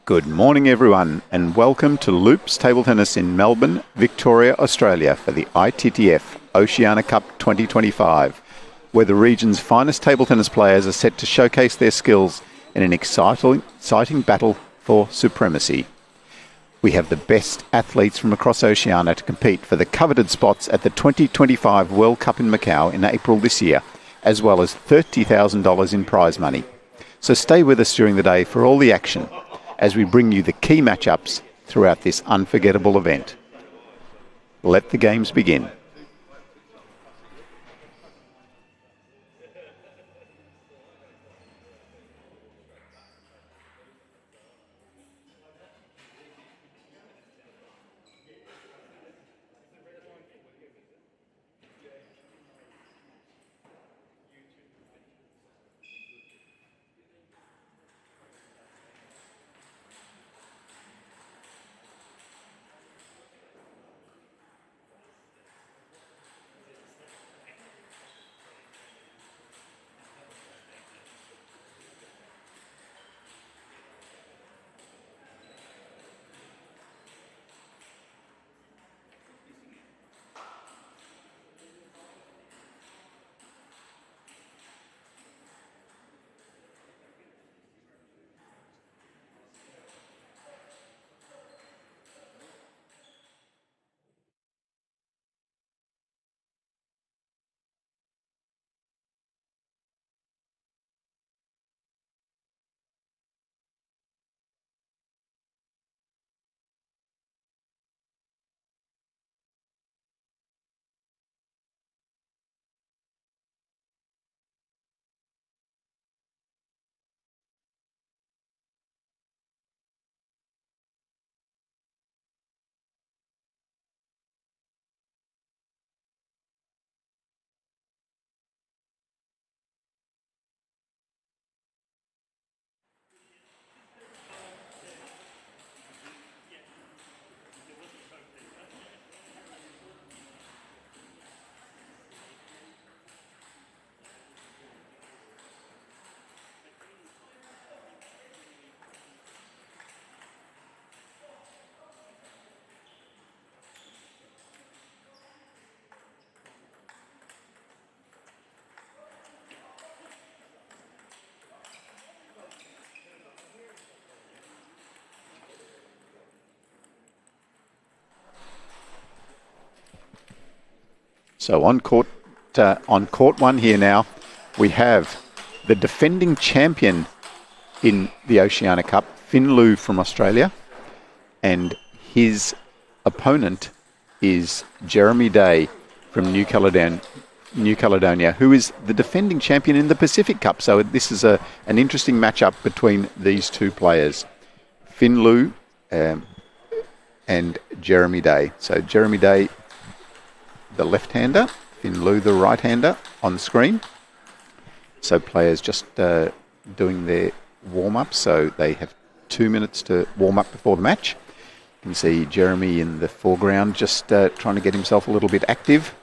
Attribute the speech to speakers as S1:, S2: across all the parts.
S1: Good morning everyone and welcome to Loops Table Tennis in Melbourne, Victoria, Australia for the ITTF-Oceania Cup 2025, where the region's finest table tennis players are set to showcase their skills in an exciting battle for supremacy. We have the best athletes from across Oceania to compete for the coveted spots at the 2025 World Cup in Macau in April this year, as well as $30,000 in prize money. So stay with us during the day for all the action, as we bring you the key matchups throughout this unforgettable event. Let the games begin. So on court one here now, we have the defending champion in the Oceania Cup, Lulu from Australia, and his opponent is Jeremy Day from New Caledonia, who is the defending champion in the Pacific Cup. So this is an interesting matchup between these two players, Lulu and Jeremy Day. So Jeremy Day, the left-hander, Lulu the right-hander on the screen. So players just doing their warm-up, so they have 2 minutes to warm up before the match. You can see Jeremy in the foreground just trying to get himself a little bit active.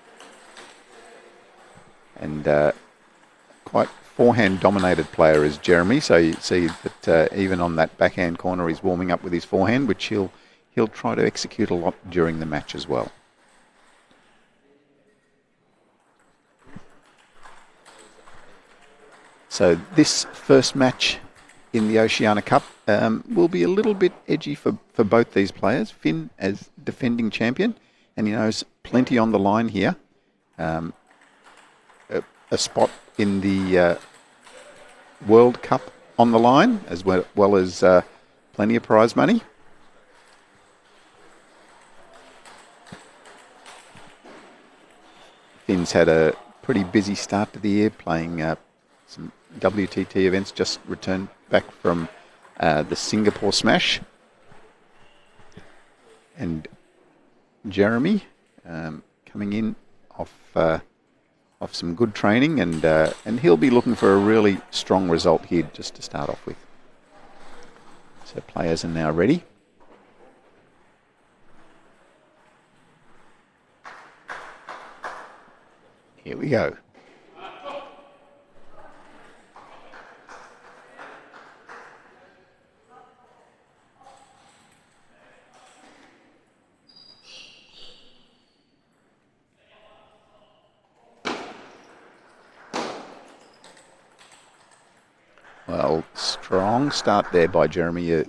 S1: And quite forehand-dominated player is Jeremy, so you see that even on that backhand corner he's warming up with his forehand, which he'll try to execute a lot during the match as well. So this first match in the Oceania Cup will be a little bit edgy for both these players. Finn as defending champion, and he knows plenty on the line here. A spot in the World Cup on the line, as well as plenty of prize money. Finn's had a pretty busy start to the year, playing some WTT events, just returned back from the Singapore Smash. And Jeremy coming in off some good training, and he'll be looking for a really strong result here just to start off with. So players are now ready. Here we go. Well, strong start there by Jeremy,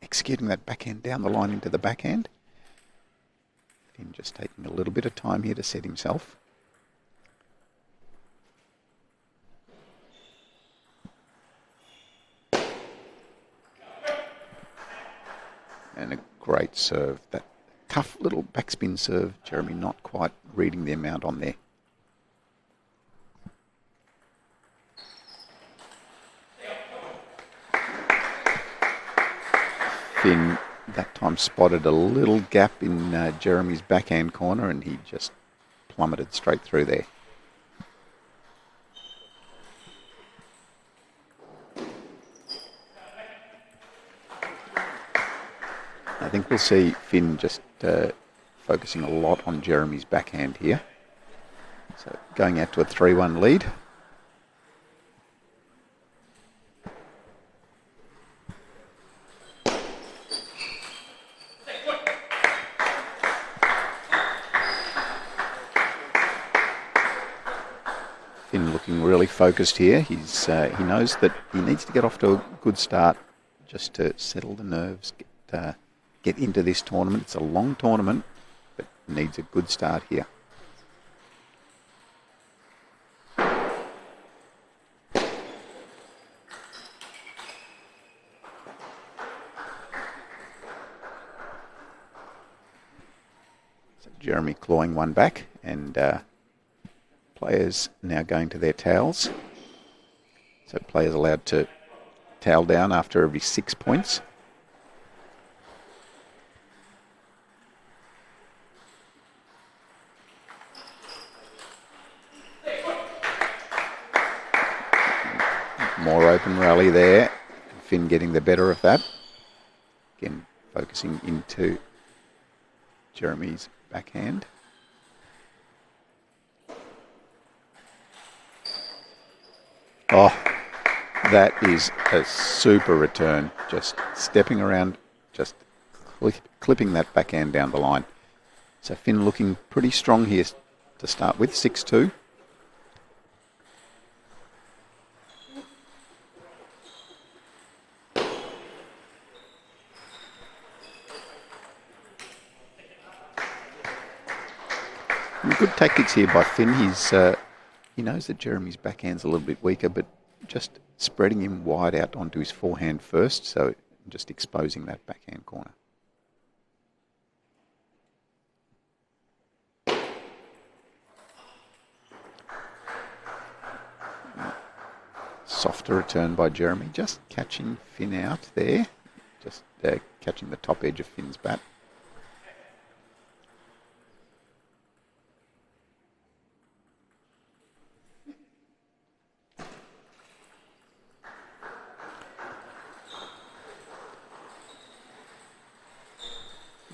S1: executing that backhand down the line into the backhand. Finn just taking a little bit of time here to set himself. And a great serve. That tough little backspin serve, Jeremy not quite reading the amount on there. Finn that time spotted a little gap in Jeremy's backhand corner, and he just plummeted straight through there. I think we'll see Finn just focusing a lot on Jeremy's backhand here. So going out to a 3-1 lead. Finn looking really focused here. He knows that he needs to get off to a good start just to settle the nerves, get into this tournament. It's a long tournament, but needs a good start here. So Jeremy clawing one back, and players now going to their towels. So players allowed to towel down after every 6 points. More open rally there. Finn getting the better of that. Again, focusing into Jeremy's backhand. Oh, that is a super return. Just stepping around, just clipping that backhand down the line. So Finn looking pretty strong here to start with, 6-2. Good tactics here by Finn. He knows that Jeremy's backhand's a little bit weaker, but just spreading him wide out onto his forehand first, so just exposing that backhand corner. Softer return by Jeremy, just catching Finn out there, just catching the top edge of Finn's bat.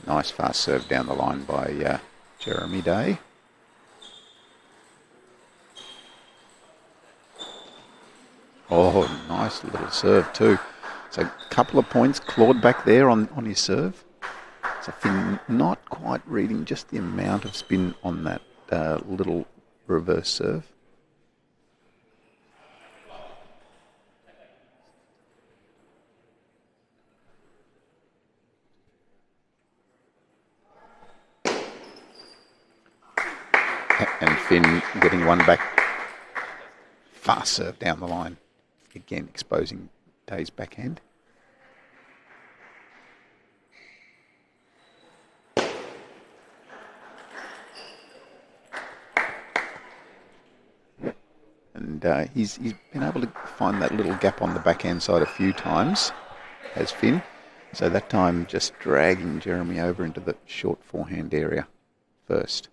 S1: Nice fast serve down the line by Jeremy Day. Oh, nice little serve too. So a couple of points clawed back there on his serve. So Finn not quite reading just the amount of spin on that little reverse serve. And Finn getting one back. Fast serve down the line. Again, exposing Day's backhand. And he's been able to find that little gap on the backhand side a few times, has Finn. So that time just dragging Jeremy over into the short forehand area first.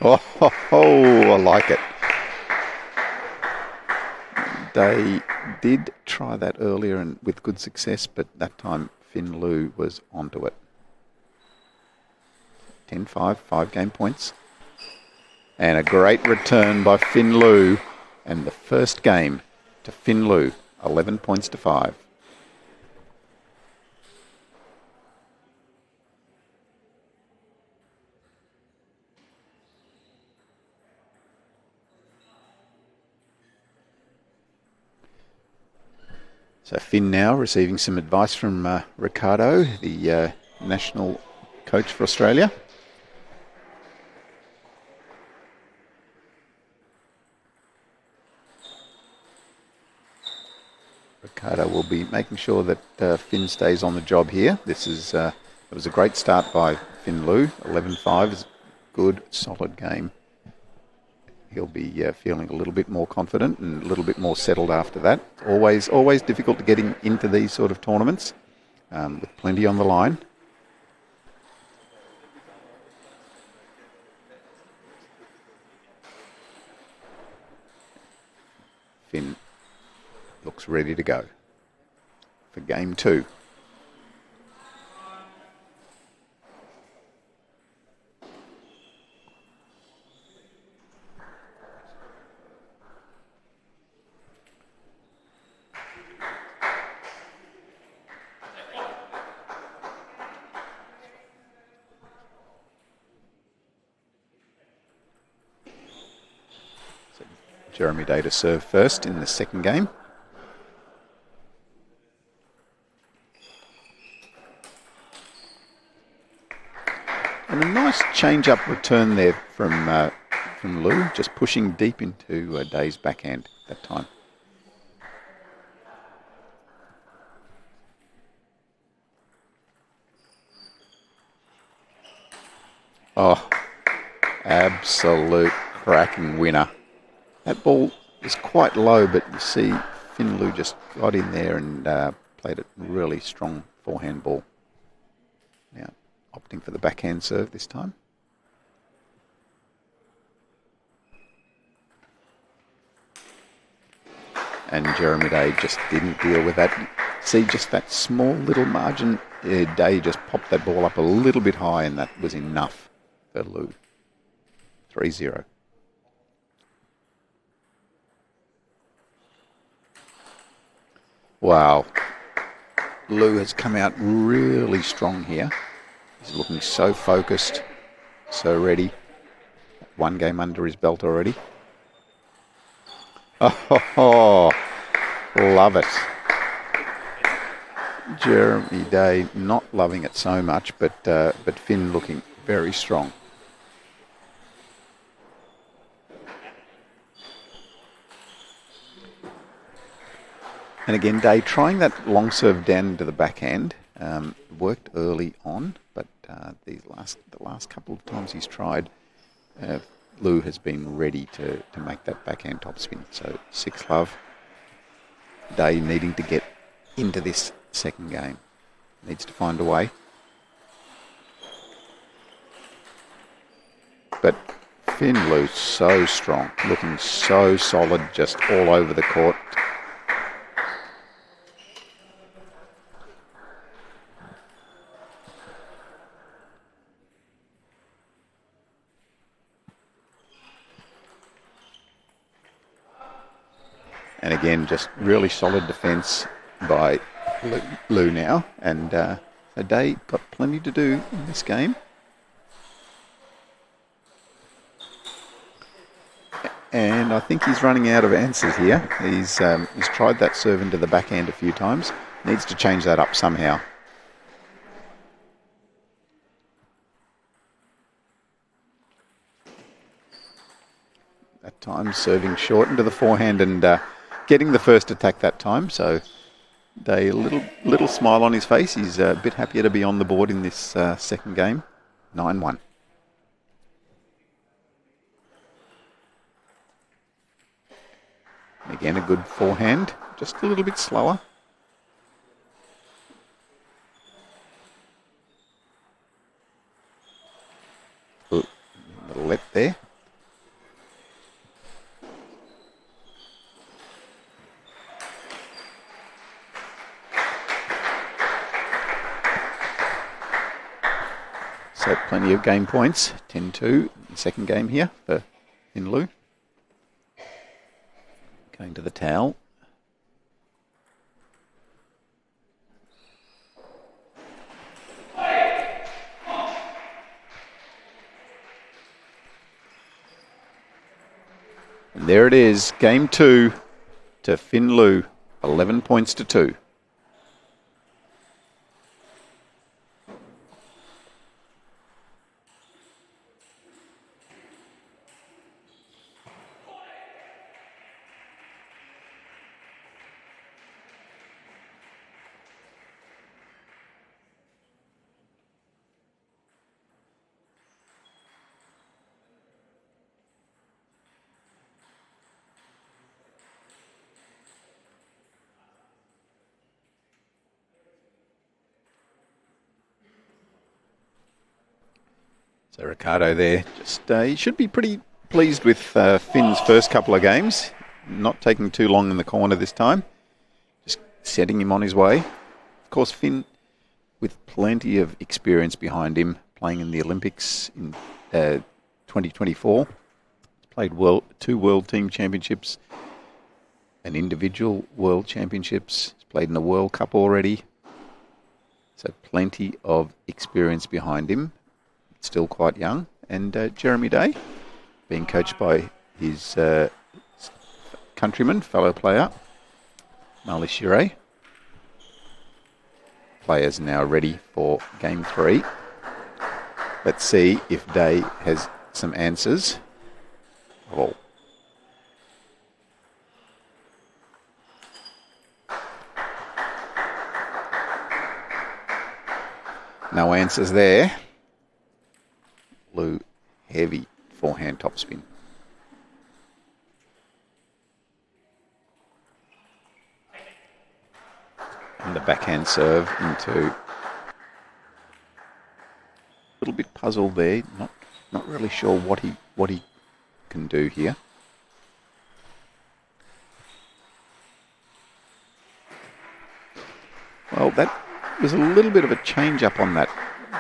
S1: Oh, I like it. They did try that earlier and with good success, but that time Finn Lulu was onto it. 10-5, 5 game points. And a great return by Finn Lulu. And the first game to Finn Lulu, 11 points to 5. So Finn now receiving some advice from Ricardo, the national coach for Australia. Ricardo will be making sure that Finn stays on the job here. This is it was a great start by Finn Lu. 11-5 is a good, solid game. He'll be feeling a little bit more confident and a little bit more settled after that. Always difficult to get into these sort of tournaments with plenty on the line. Finn looks ready to go for game 2. Jeremy Day to serve first in the second game. And a nice change-up return there from Lulu, just pushing deep into Day's backhand that time. Oh, absolute cracking winner. That ball was quite low, but you see Finn Lu just got in there and played a really strong forehand ball. Now, opting for the backhand serve this time. And Jeremy Day just didn't deal with that. See, just that small little margin. Day just popped that ball up a little bit high, and that was enough for Lu. 3-0. Wow. Lu has come out really strong here. He's looking so focused, so ready. 1 game under his belt already. Oh, love it. Jeremy Day not loving it so much, but Finn looking very strong. And again, Day trying that long serve down into the backhand. Worked early on, but the last couple of times he's tried, Lu has been ready to make that backhand topspin. So 6-love. Day needing to get into this second game. Needs to find a way. But Finn Lu so strong, looking so solid, just all over the court. And again, just really solid defence by Lu now. And Day got plenty to do in this game. And I think he's running out of answers here. He's tried that serve into the backhand a few times. Needs to change that up somehow. That time serving short into the forehand and getting the first attack that time. So Day, a little smile on his face. He's a bit happier to be on the board in this second game. 9-1. Again, a good forehand, just a little bit slower. Ooh, a little let there. So plenty of game points. 10-2, the second game here for Lu. Going to the towel. And there it is, game 2 to Finn Lu, 11 points to 2. So Ricardo there, just he should be pretty pleased with Finn's first couple of games. Not taking too long in the corner this time. Just setting him on his way. Of course, Finn, with plenty of experience behind him, playing in the Olympics in 2024. Played two World Team Championships, an individual World Championships. He's played in the World Cup already. So plenty of experience behind him. Still quite young. And Jeremy Day, being coached by his countryman, fellow player, Marley Shire. Players now ready for Game 3. Let's see if Day has some answers. Oh. No answers there. Lou, heavy forehand topspin. And the backhand serve into... A little bit puzzled there. Not really sure what he can do here. Well, that was a little bit of a change up on that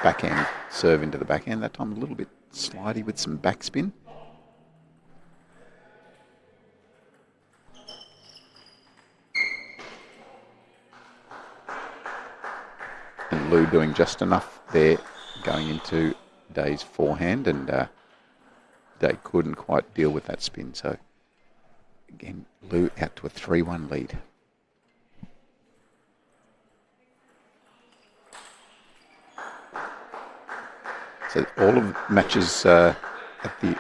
S1: backhand serve into the backhand. That time a little bit slidey with some backspin. And Lou doing just enough there going into Day's forehand, and Day couldn't quite deal with that spin. So again, Lou out to a 3-1 lead. So all of the matches at the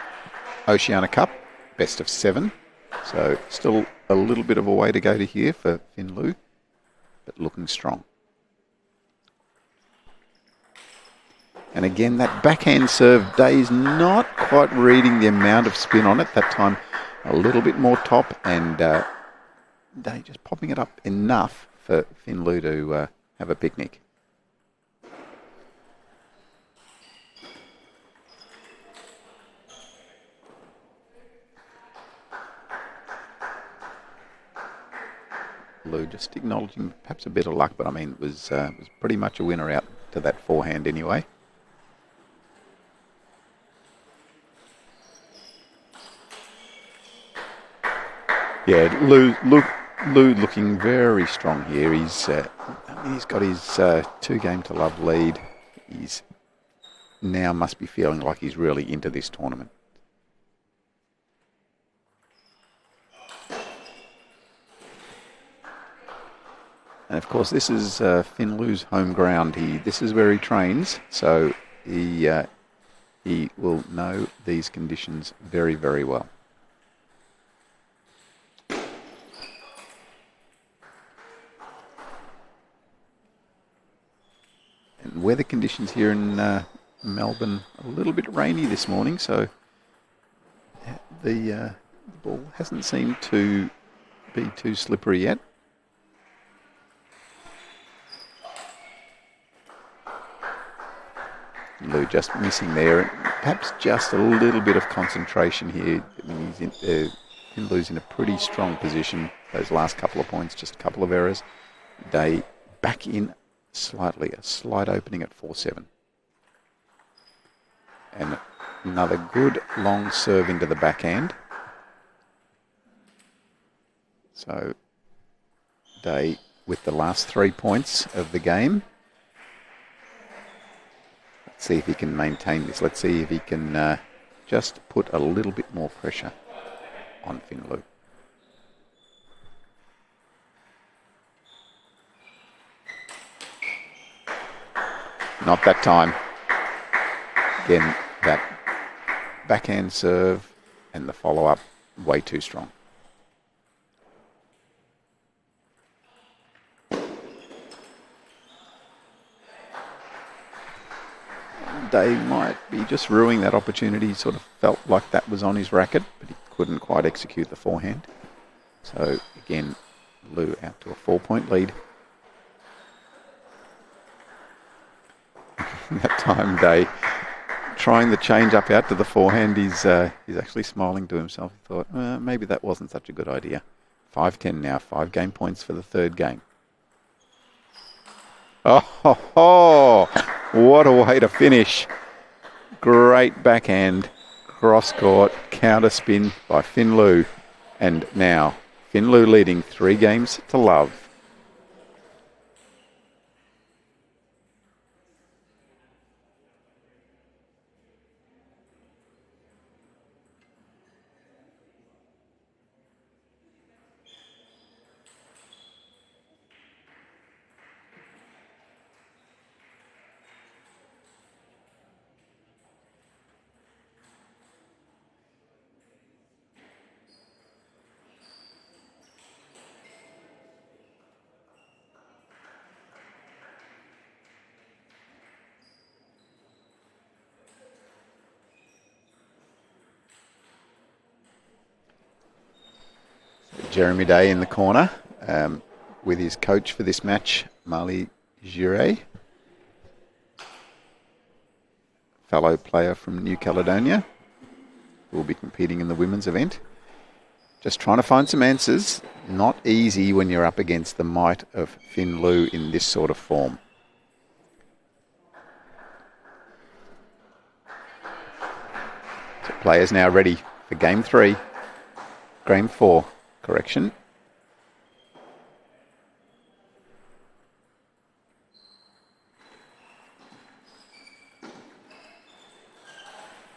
S1: Oceania Cup, best of 7. So still a little bit of a way to go to here for Finn Lou, but looking strong. And again, that backhand serve, Day's not quite reading the amount of spin on it. That time a little bit more top, and Day just popping it up enough for Finn Lou to have a picnic. Lou just acknowledging perhaps a bit of luck, but I mean, it was pretty much a winner out to that forehand anyway. Yeah, Lou looking very strong here. He's got his 2-game-to-love lead. He's now must be feeling like he's really into this tournament. And of course, this is Finn Lou's home ground. This is where he trains, so he will know these conditions very, very well. And weather conditions here in Melbourne, a little bit rainy this morning, so the ball hasn't seemed to be too slippery yet. Lou just missing there, perhaps just a little bit of concentration here. I mean, Finn Lou's in a pretty strong position. Those last couple of points, just a couple of errors. Day back in slightly, a slight opening at 4-7. And another good long serve into the backhand. So Day with the last 3 points of the game. Let's see if he can maintain this. Let's see if he can just put a little bit more pressure on Finn Lou. Not that time. Again, that backhand serve and the follow-up way too strong. Day might be just ruining that opportunity. He sort of felt like that was on his racket, but he couldn't quite execute the forehand. So again, Lou out to a 4-point lead. That time Day trying the change up out to the forehand, he's actually smiling to himself. He thought, maybe that wasn't such a good idea. 5-10 now, 5 game points for the third game. Oh, what a way to finish. Great backhand, cross-court, counter spin by Lulu. And now, Lulu leading 3 games to love. Jeremy Day in the corner with his coach for this match, Mali Jure, fellow player from New Caledonia, who will be competing in the women's event. Just trying to find some answers. Not easy when you're up against the might of Lulu in this sort of form. So players now ready for game 3, game 4. Correction.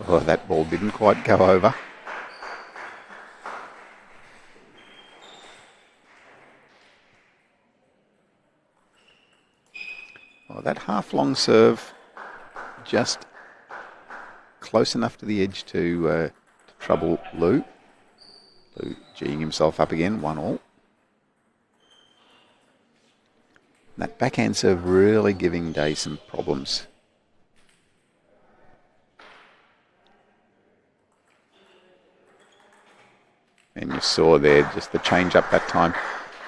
S1: Oh, that ball didn't quite go over. Oh, that half-long serve just close enough to the edge to trouble Lulu. Lulu geeing himself up again, 1-1. That backhand serve really giving Day some problems. And you saw there just the change up that time.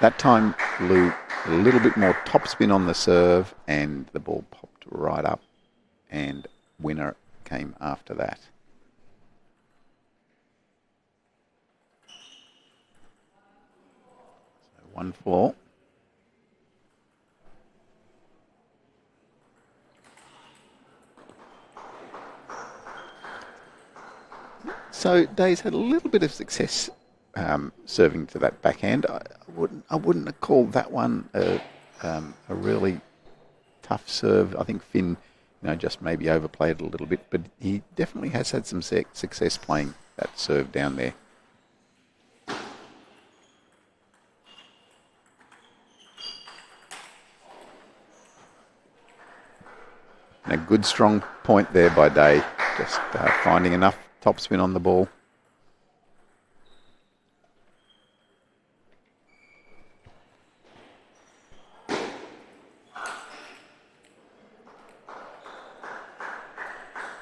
S1: That time, Lulu a little bit more topspin on the serve and the ball popped right up and winner came after that. So 1-4. So Day's had a little bit of success serving to that backhand. I wouldn't have called that one a really tough serve. I think Finn, just maybe overplayed a little bit, but he definitely has had some success playing that serve down there. And a good strong point there by Day, just finding enough topspin on the ball.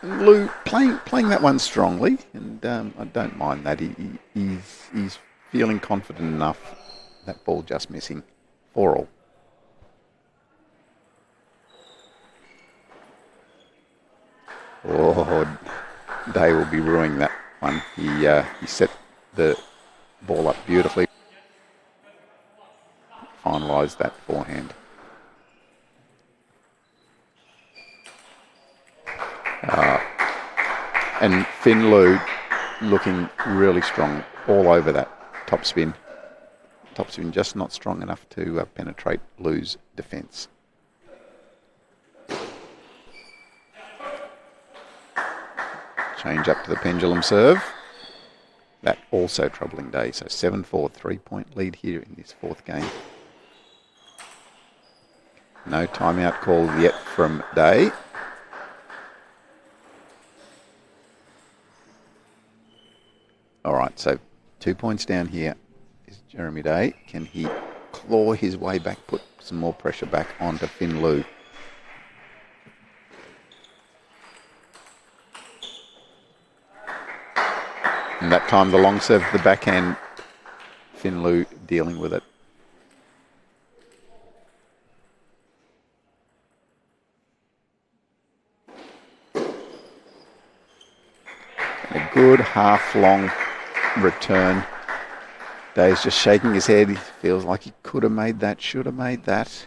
S1: Lulu playing that one strongly, and I don't mind that. He's feeling confident enough. That ball just missing. 4-all. Oh, Day will be ruining that one. He set the ball up beautifully. Finalised that forehand. And Lulu looking really strong all over that topspin. Topspin just not strong enough to penetrate Lulu's defence. Change up to the pendulum serve. That also troubling Day. So 7-4, 3-point lead here in this fourth game. No timeout call yet from Day. All right, so 2 points down here is Jeremy Day. Can he claw his way back, put some more pressure back onto Lulu? And that time the long serve to the backhand, Lulu dealing with it. A good half-long return. Dave's just shaking his head. He feels like he could have made that, should have made that.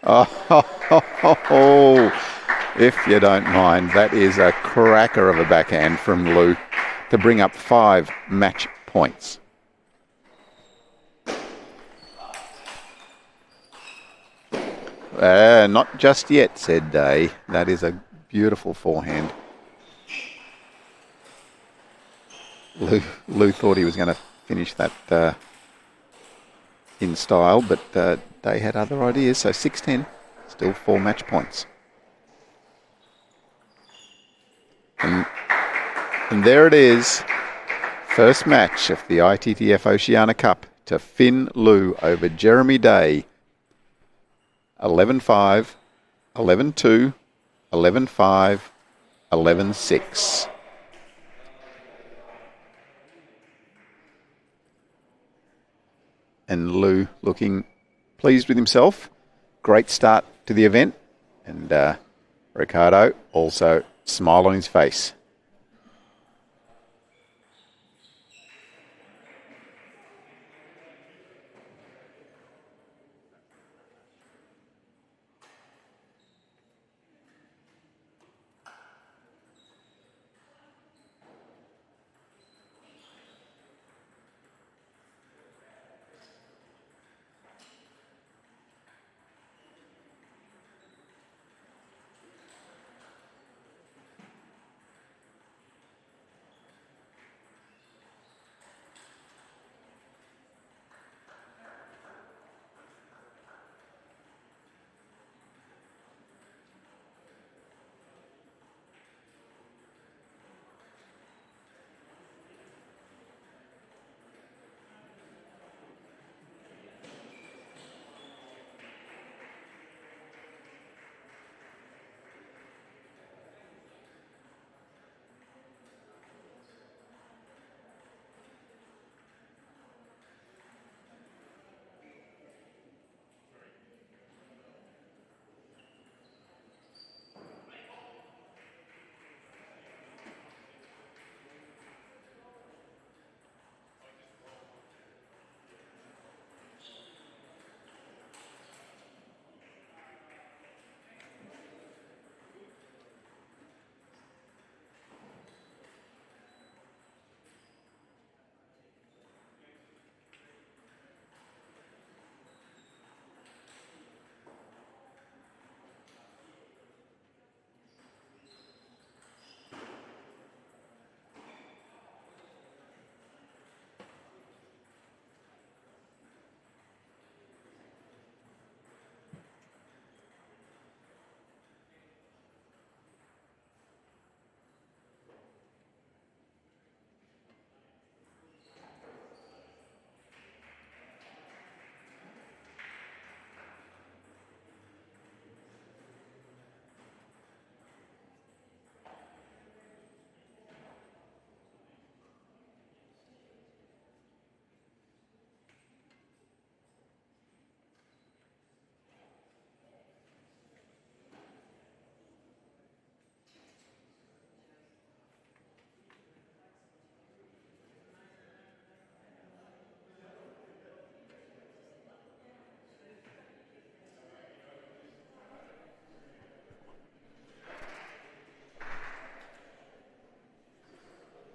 S1: Oh, if you don't mind, that is a cracker of a backhand from Lou to bring up 5 match points. Not just yet, said Day. That is a beautiful forehand. Lou thought he was going to finish that in style, but Day had other ideas. So 6-10, still 4 match points. And there it is. First match of the ITTF-Oceania Cup to Finn Lou over Jeremy Day. 11-5, 11-2, 11-5, 11-6. And Lou looking pleased with himself. Great start to the event. And Ricardo also smile on his face.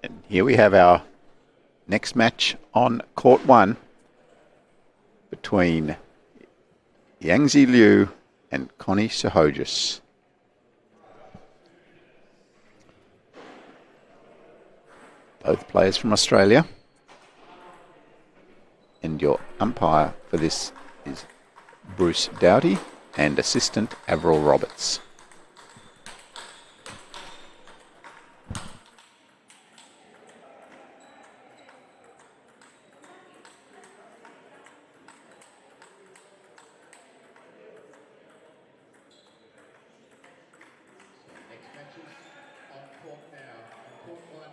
S1: And here we have our next match on court 1 between Yangzi Liu and Connie Pshogios. Both players from Australia. And your umpire for this is Bruce Doughty and assistant Avril Roberts.
S2: Next matches on court now. On court 1,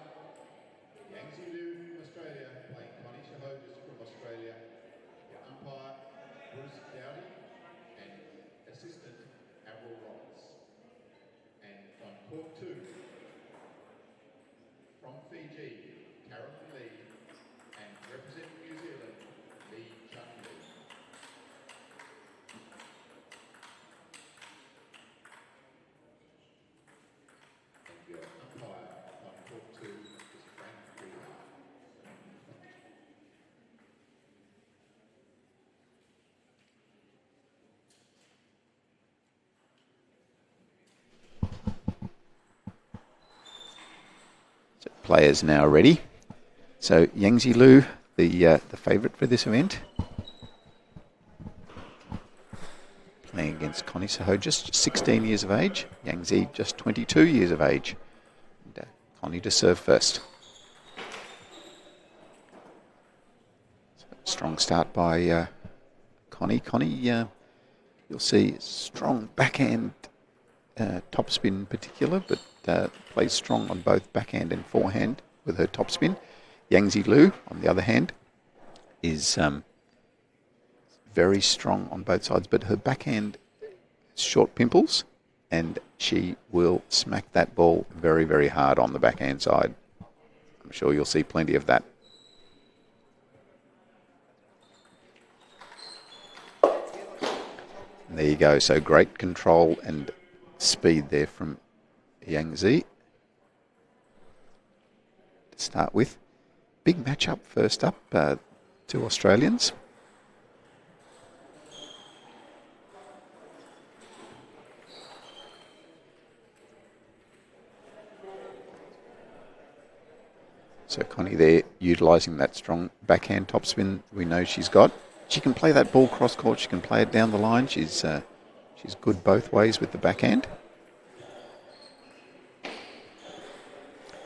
S2: Yangzi Liu from Australia playing Connie Pshogios from Australia. Your umpire, Bruce Doughty, and assistant Avril Roberts. court 2, from Fiji, Carolyn Lee, and representing New Zealand, Lee Chun-Lee. And your umpire on court 2 is Frank Rehart.
S1: So players now ready. So Yangzi Lulu, the favourite for this event, playing against Connie Pshogios, just 16 years of age. Yangzi just 22 years of age. And, Connie to serve first. So strong start by Connie. Connie, you'll see strong backhand topspin in particular, but plays strong on both backhand and forehand with her topspin. Yangzi Lulu, on the other hand, is very strong on both sides, but her backhand short pimples, and she will smack that ball very, very hard on the backhand side. I'm sure you'll see plenty of that. And there you go. So great control and speed there from Yangzi to start with. Big matchup first up, two Australians. So Connie there utilising that strong backhand topspin we know she's got. She can play that ball cross court. She can play it down the line. She's good both ways with the backhand.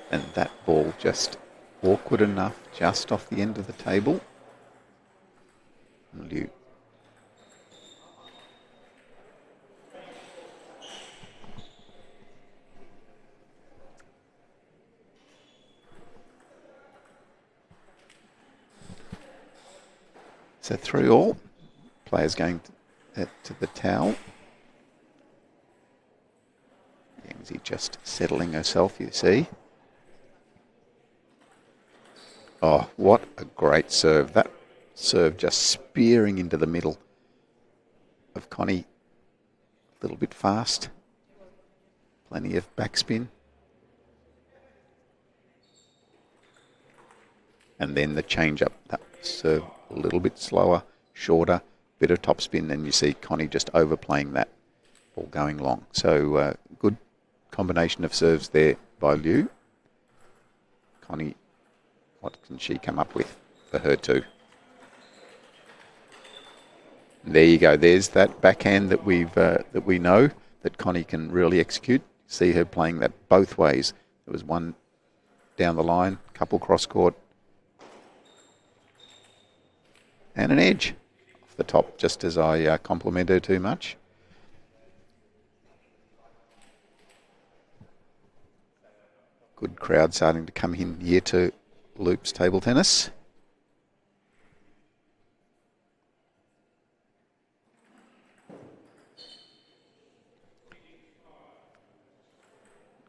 S1: And that ball just awkward enough, just off the end of the table. Lulu. So 3-all. Players going to the towel. Yangzi just settling herself, you see. Oh, what a great serve. That serve just spearing into the middle of Connie. A little bit fast. Plenty of backspin. And then the change up. That serve a little bit slower, shorter, bit of topspin, and you see Connie just overplaying that ball going long. So good combination of serves there by Lulu. Connie, what can she come up with for her too? There you go. There's that backhand that we know that Connie can really execute. See her playing that both ways. There was one down the line, couple cross court, and an edge off the top, just as I compliment her too much. Good crowd starting to come in here to Loops table tennis.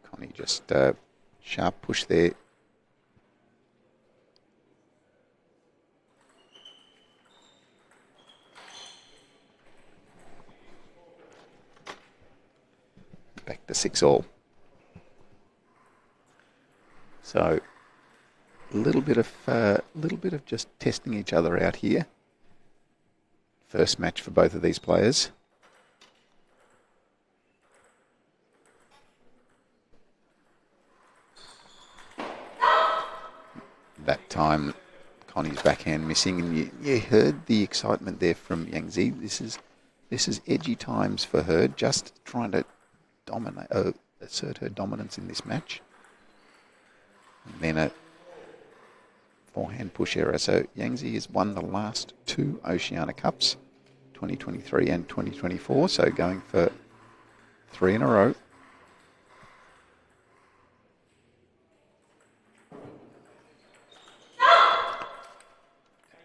S1: Connie just sharp push there. Back to 6-all. So a little bit of just testing each other out here. First match for both of these players. That time Connie's backhand missing, and you heard the excitement there from Yangzi. This is edgy times for her, just trying to assert her dominance in this match. And then a forehand push error. So Yangzi has won the last two Oceania Cups, 2023 and 2024. So going for 3 in a row.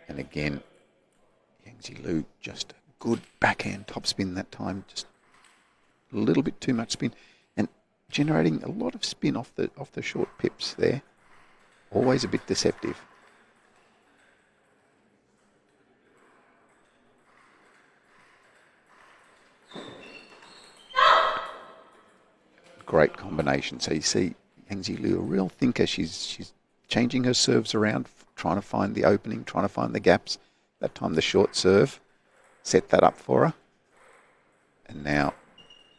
S1: And again, Yangzi Lulu, just a good backhand topspin that time. Just a little bit too much spin. And generating a lot of spin off the short pips there. Always a bit deceptive. Great combination. So you see Yangzi Liu, a real thinker. She's changing her serves around, trying to find the opening, trying to find the gaps. That time the short serve set that up for her. And now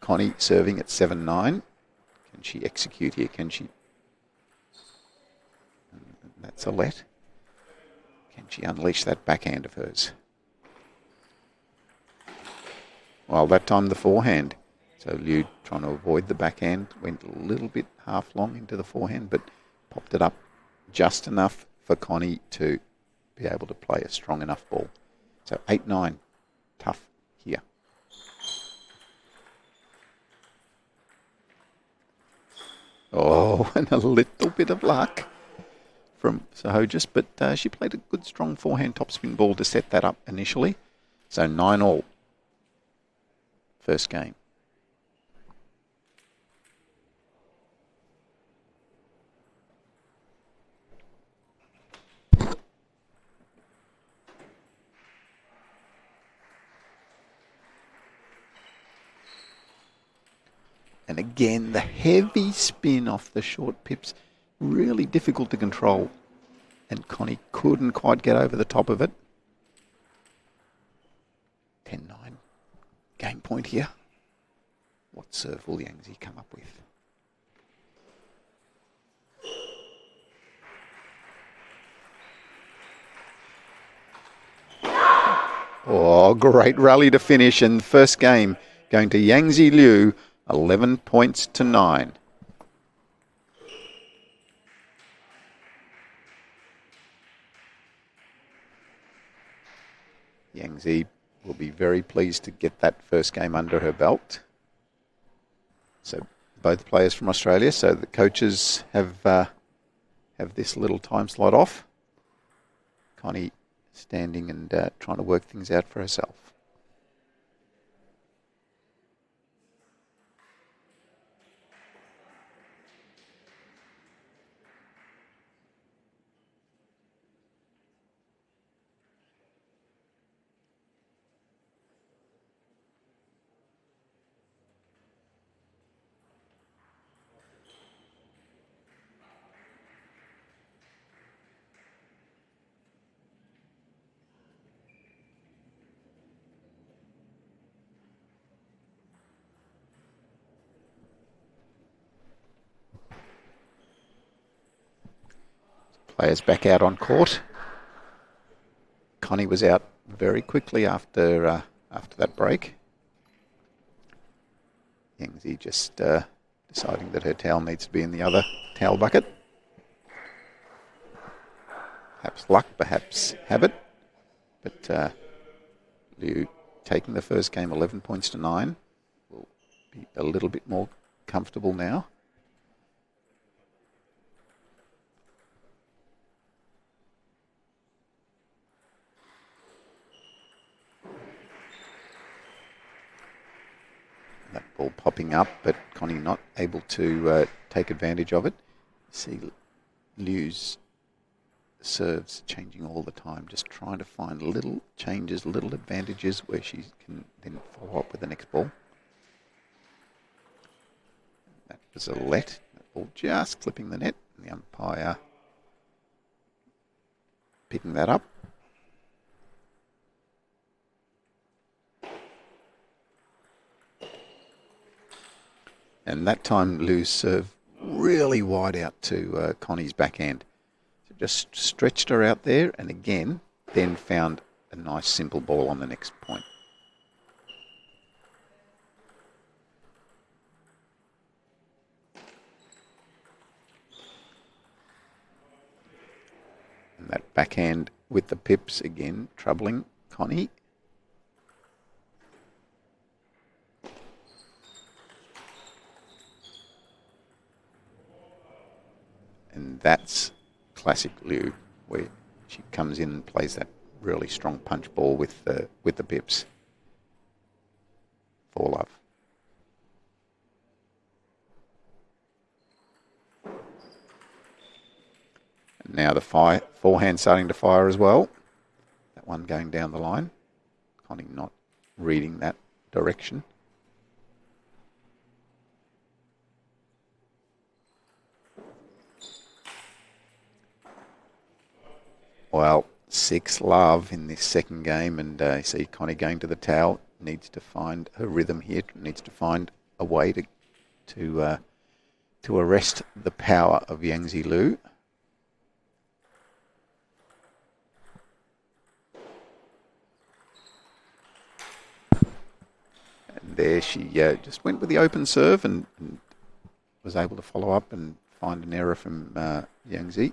S1: Connie serving at 7-9. Can she execute here? Can she? That's a let. Can she unleash that backhand of hers? Well, that time the forehand. So Liu trying to avoid the backhand, went a little bit half long into the forehand, but popped it up just enough for Connie to be able to play a strong enough ball. So 8-9, tough here. Oh, and a little bit of luck from Pshogios, but she played a good strong forehand topspin ball to set that up initially. So 9-all, first game. And again, the heavy spin off the short pips, really difficult to control. And Connie couldn't quite get over the top of it. 10-9. Game point here. What serve will Yangzi come up with? Oh, great rally to finish. And first game going to Yangzi Liu, 11 points to 9. Yangzi will be very pleased to get that first game under her belt. So both players from Australia, so the coaches have this little time slot off. Connie standing and trying to work things out for herself. Players back out on court. Connie was out very quickly after that break. Yangzi just deciding that her towel needs to be in the other towel bucket. Perhaps luck, perhaps habit. But Liu taking the first game 11 points to 9 will be a little bit more comfortable now. That ball popping up, but Connie not able to take advantage of it. See Liu's serves changing all the time, just trying to find little changes, little advantages where she can then follow up with the next ball. That was a let. That ball just clipping the net. And the umpire picking that up. And that time Liu's serve really wide out to Connie's backhand. So just stretched her out there and again then found a nice simple ball on the next point. And that backhand with the pips again troubling Connie. And that's classic Liu, where she comes in and plays that really strong punch ball with the pips. For love. Now the forehand starting to fire as well. That one going down the line. Connie not reading that direction. Well, 6-love in this second game, and you see Connie going to the towel. Needs to find her rhythm here. Needs to find a way to arrest the power of Yangzi Lu. And there she just went with the open serve and was able to follow up and find an error from Yangzi.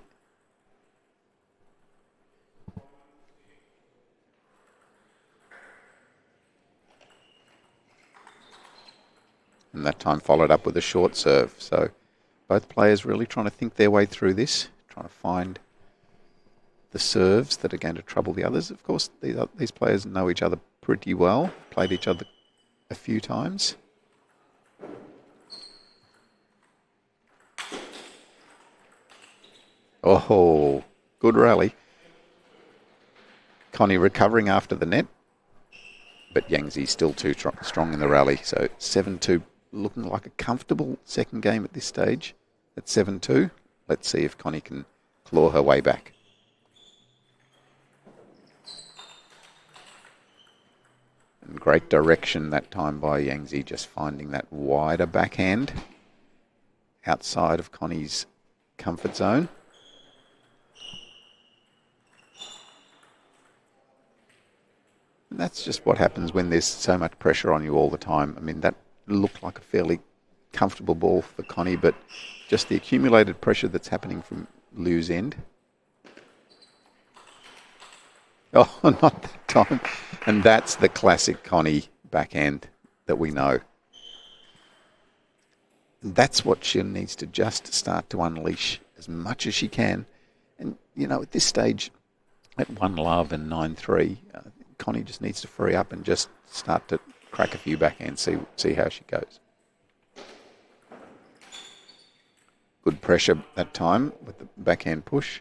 S1: And that time followed up with a short serve. So both players really trying to think their way through this, trying to find the serves that are going to trouble the others. Of course, these players know each other pretty well, played each other a few times. Oh, good rally. Connie recovering after the net, but Yangzi still too strong in the rally. So 7-2, looking like a comfortable second game at this stage at 7-2. Let's see if Connie can claw her way back. And great direction that time by Yangzi, just finding that wider backhand outside of Connie's comfort zone. And that's just what happens when there's so much pressure on you all the time. I mean, that looked like a fairly comfortable ball for Connie, but just the accumulated pressure that's happening from Lu's end. Oh, not that time. And that's the classic Connie backhand that we know. And that's what she needs to just start to unleash as much as she can. And, you know, at this stage, at 1-love and 9-3, Connie just needs to free up and just start to crack a few backhands, see how she goes. Good pressure that time with the backhand push.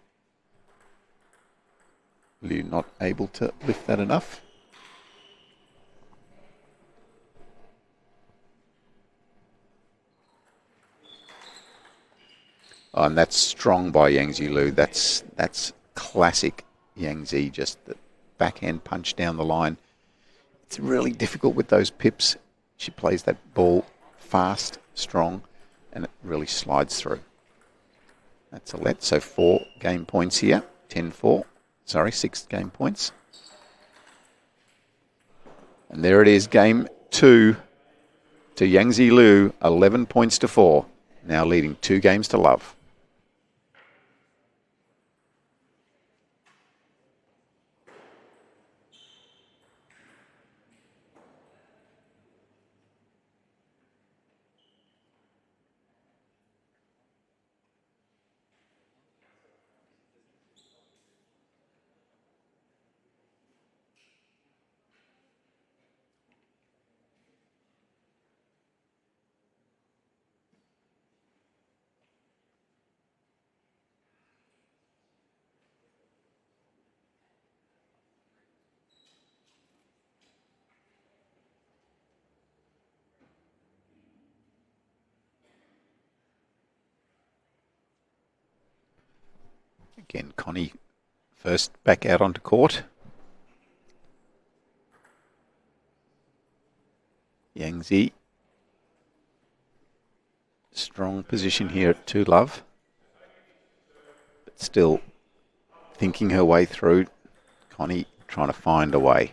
S1: Lu not able to lift that enough. Oh, and that's strong by Yangzi Lu. That's classic Yangzi, just the backhand punch down the line. It's really difficult with those pips. She plays that ball fast, strong, and it really slides through. That's a let. So 4 game points here. 10-4. Sorry, 6 game points. And there it is, game 2 to Yangzi Lu, 11 points to 4. Now leading 2 games to love. Again, Connie first back out onto court. Yangzi, strong position here at 2-love, but still thinking her way through. Connie trying to find a way.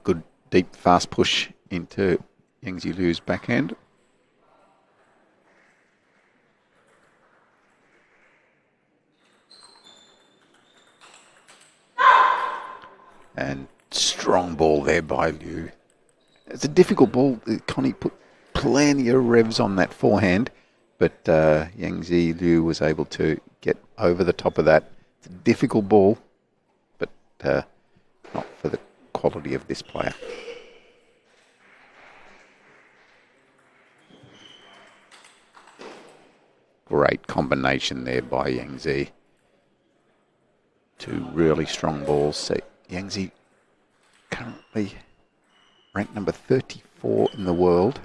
S1: Good deep fast push into Yangzi Lu's backhand. And strong ball there by Lu. It's a difficult ball. Connie put plenty of revs on that forehand, but Yangzi Lu was able to get over the top of that. It's a difficult ball, but not for the quality of this player. Great combination there by Yangzi. Two really strong balls. So Yangzi currently ranked number 34 in the world.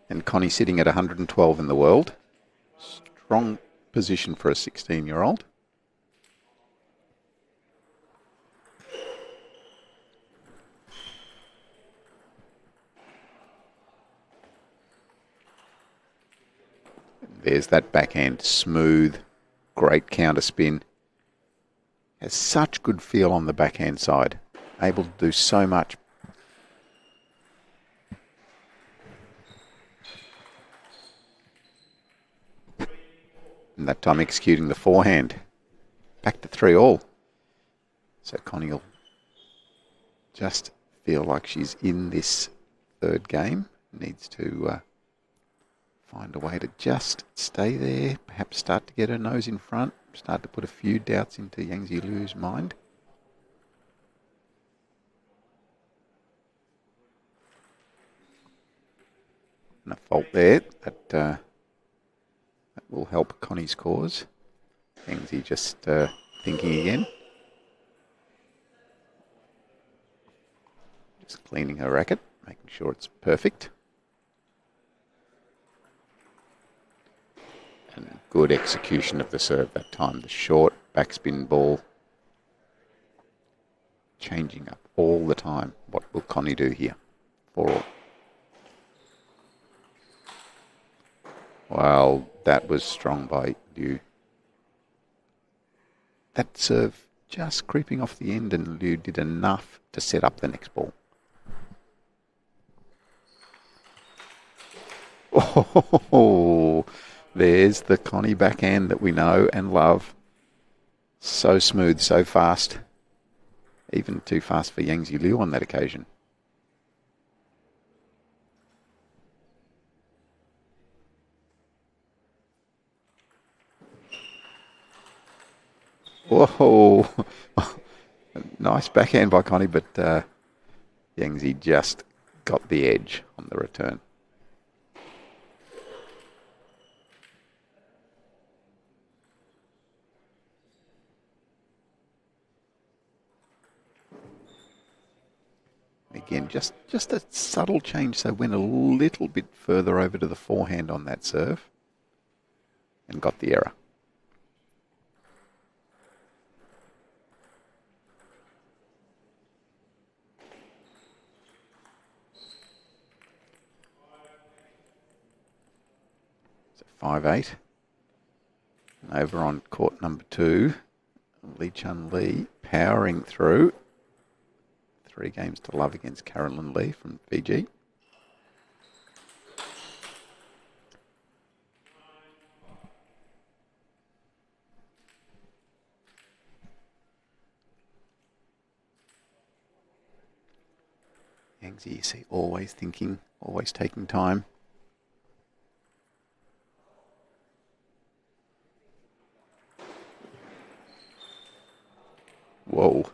S1: And Connie sitting at 112 in the world. Strong position for a 16-year-old. There's that backhand, smooth, great counter spin. Has such good feel on the backhand side. Able to do so much. And that time executing the forehand. Back to 3-all. So Connie will just feel like she's in this third game. Needs to find a way to just stay there. Perhaps start to get her nose in front. Start to put a few doubts into Yangzi Lu's mind. And a fault there. That will help Connie's cause. Yangzi just thinking again. Just cleaning her racket, making sure it's perfect. And good execution of the serve that time. The short backspin ball. Changing up all the time. What will Connie do here? 4-all. Well, that was strong by Liu. That serve just creeping off the end, and Liu did enough to set up the next ball. Oh, there's the Connie backhand that we know and love. So smooth, so fast. Even too fast for Yangzi Liu on that occasion. Whoa. Nice backhand by Connie, but Yangzi just got the edge on the return. Again, just a subtle change, so went a little bit further over to the forehand on that serve and got the error. So 5-8. And over on court number 2, Lee Chun Lee powering through. 3 games to love against Carolyn Lee from Fiji. Yangzi, you see, always thinking, always taking time. Whoa.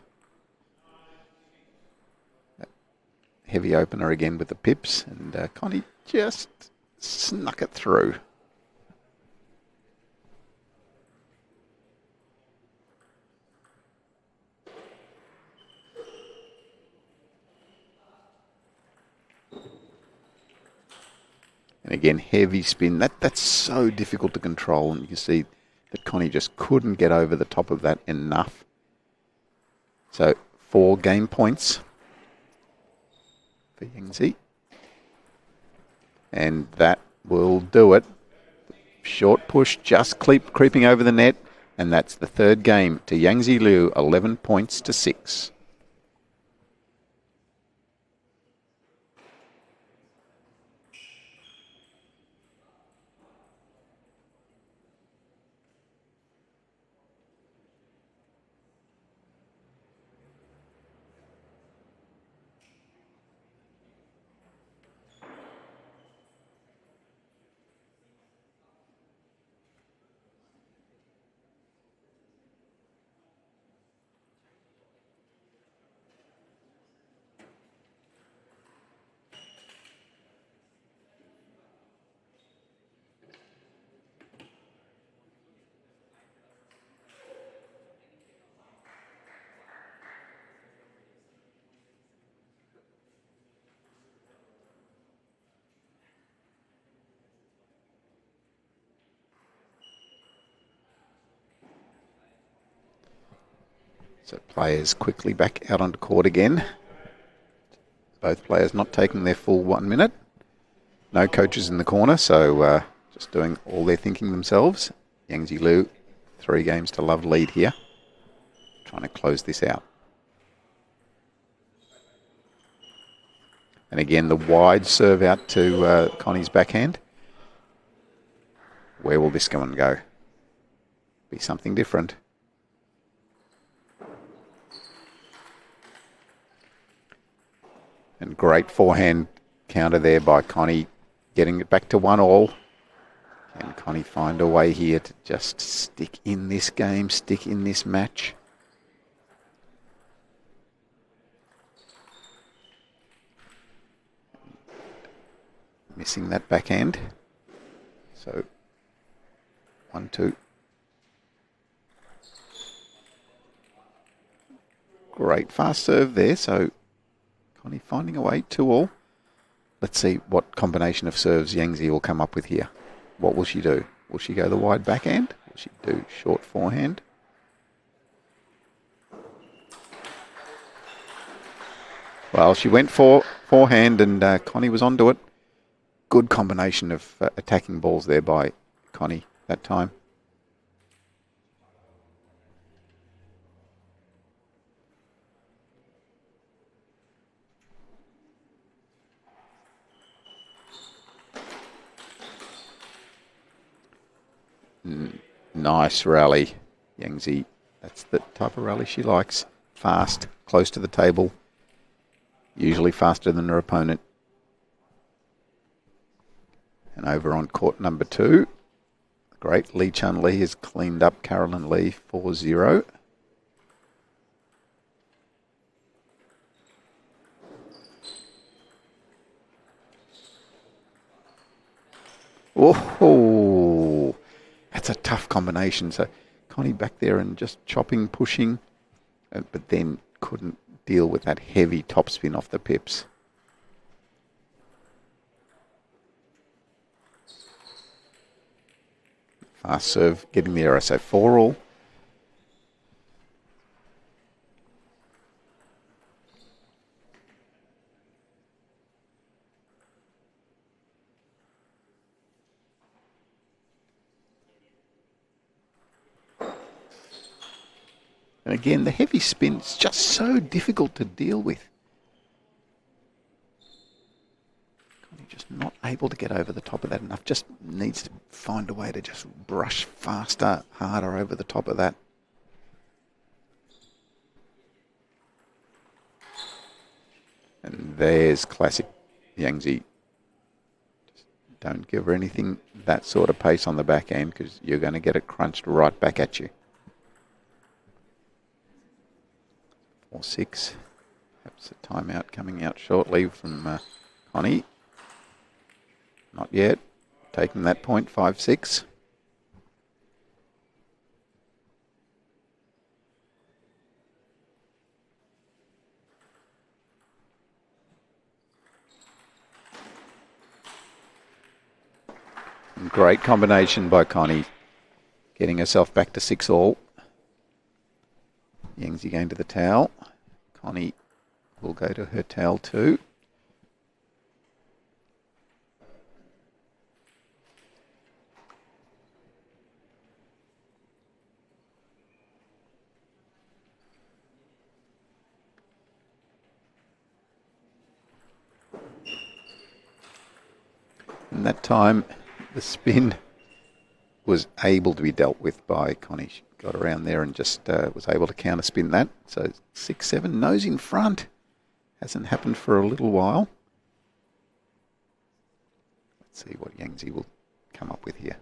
S1: Heavy opener again with the pips, and Connie just snuck it through. And again, heavy spin. That's so difficult to control, and you see that Connie just couldn't get over the top of that enough. So 4 game points for Yangzi. And that will do it. Short push, just creeping over the net. And that's the 3rd game to Yangzi Liu, 11 points to 6. So players quickly back out onto court again. Both players not taking their full 1 minute. No coaches in the corner, so just doing all their thinking themselves. Yangzi Lu, 3 games to love lead here. Trying to close this out. And again, the wide serve out to Connie's backhand. Where will this go and go? Be something different. And great forehand counter there by Connie, getting it back to 1-1. Can Connie find a way here to just stick in this game, stick in this match? Missing that backhand. So 1-2. Great fast serve there. So Connie finding a way, 2-2. Let's see what combination of serves Yangzi will come up with here. What will she do? Will she go the wide backhand? Will she do short forehand? Well, she went for forehand and Connie was onto it. Good combination of attacking balls there by Connie that time. Nice rally, Yangzi. That's the type of rally she likes. Fast, close to the table. Usually faster than her opponent. And over on court number 2, the great Lee Chun Lee has cleaned up Carolyn Lee 4-0. Oh, that's a tough combination. So Connie back there and just chopping, pushing, but then couldn't deal with that heavy topspin off the pips. Fast serve, getting the error, so 4-4. And again, the heavy spin is just so difficult to deal with. Just not able to get over the top of that enough. Just needs to find a way to just brush faster, harder over the top of that. And there's classic Yangzi. Just don't give her anything that sort of pace on the backhand because you're going to get it crunched right back at you. 4-6. Perhaps a timeout coming out shortly from Connie. Not yet. Taking that point, 5-6. Great combination by Connie, getting herself back to 6-all. Yangzi going to the towel. Connie will go to her towel too. And that time, the spin was able to be dealt with by Connie. She got around there and just was able to counter spin that. So 6-7, nose in front. Hasn't happened for a little while. Let's see what Yangzi will come up with here.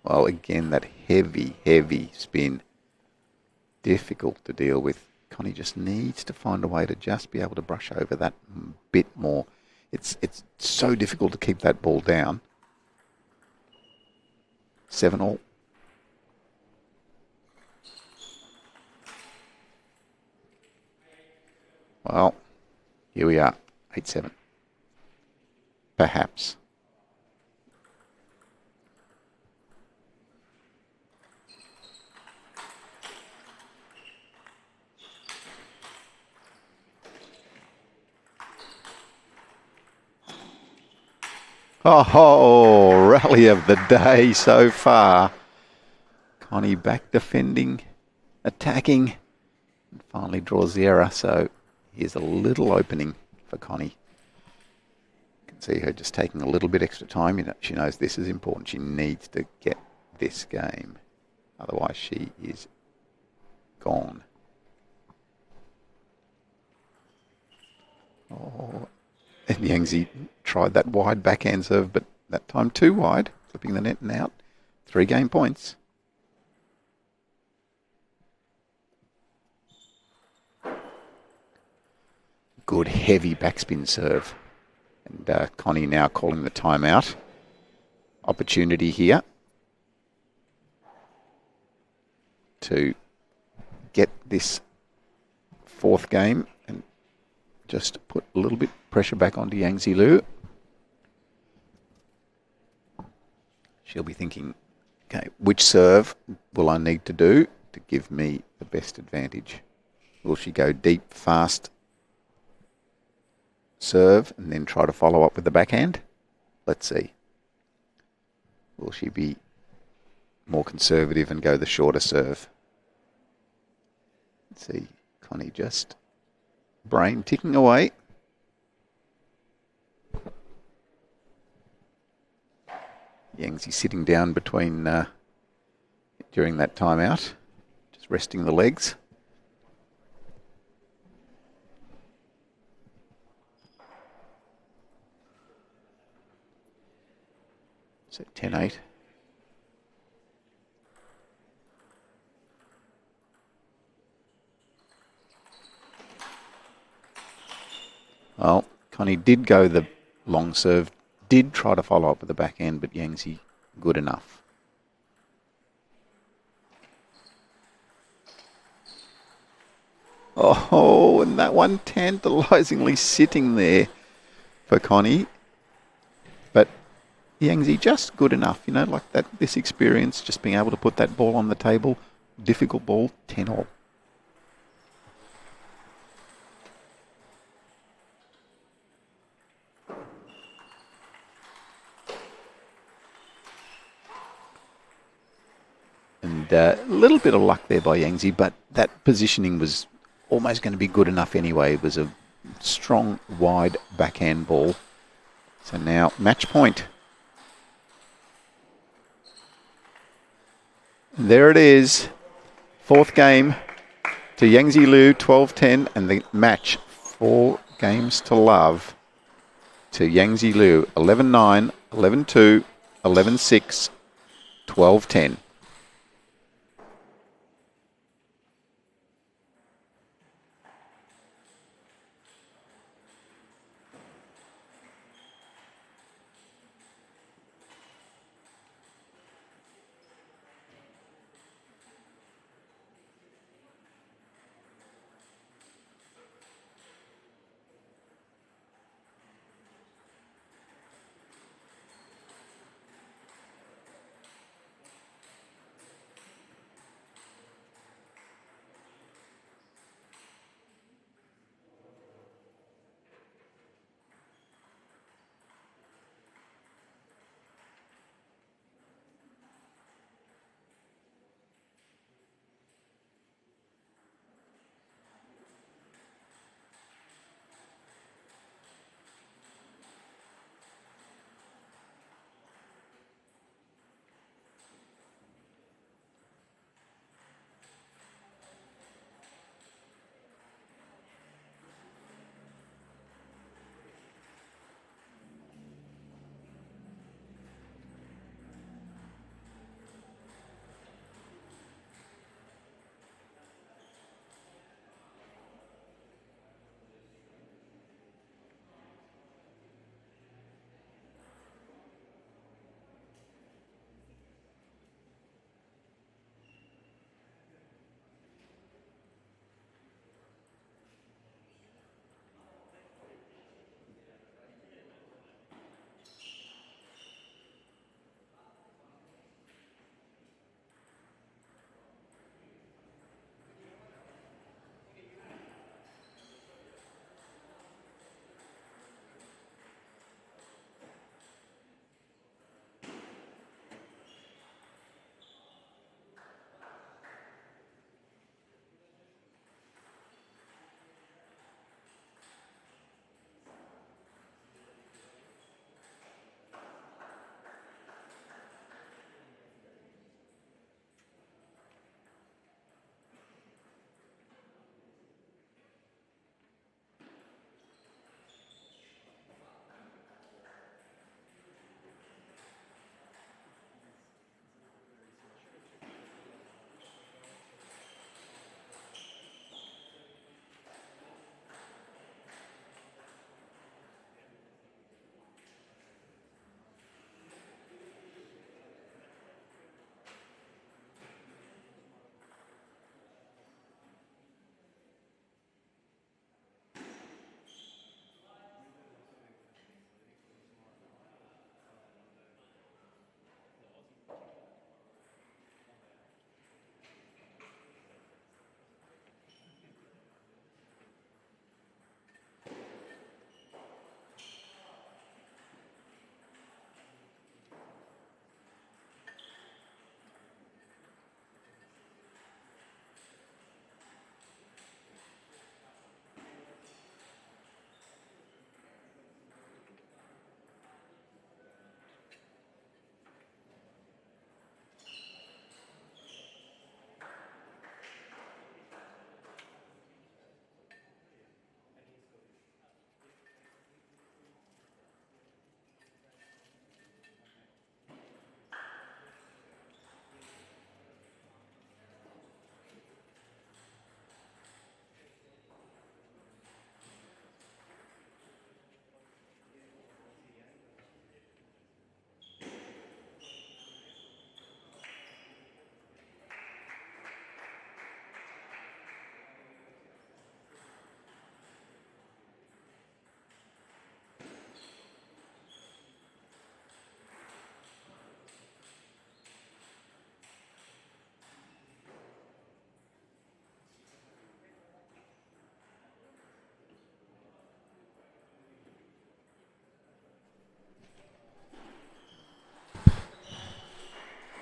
S1: Well, again, that heavy, heavy spin. Difficult to deal with. Connie just needs to find a way to just be able to brush over that bit more. It's so difficult to keep that ball down. 7-all. Well, here we are, 8-7. Perhaps. Oh, rally of the day so far. Connie back defending, attacking, and finally draws the error. So here's a little opening for Connie. You can see her just taking a little bit extra time. You know, she knows this is important. She needs to get this game. Otherwise she is gone. Oh, and Yangzi tried that wide backhand serve, but that time too wide, flipping the net and out. 3 game points. Good heavy backspin serve. And Connie now calling the timeout. Opportunity here to get this 4th game and just put a little bit pressure back onto Yangzi Lu. She'll be thinking, okay, which serve will I need to do to give me the best advantage? Will she go deep, fast serve and then try to follow up with the backhand? Let's see. Will she be more conservative and go the shorter serve? Let's see. Connie just brain ticking away. Yangzi sitting down between during that timeout, just resting the legs. So 10-8. Well, Connie did go the long serve, did try to follow up with the backhand, but Yangzi good enough. Oh, and that one tantalisingly sitting there for Connie. But Yangzi just good enough, you know, like that. This experience, just being able to put that ball on the table, difficult ball, 10-all. And a little bit of luck there by Yangzi, but that positioning was almost going to be good enough anyway. It was a strong, wide backhand ball. So now match point. And there it is. 4th game to Yangzi Lu, 12-10, and the match 4 games to love to Yangzi Lu, 11-9, 11-2, 11-6, 12-10.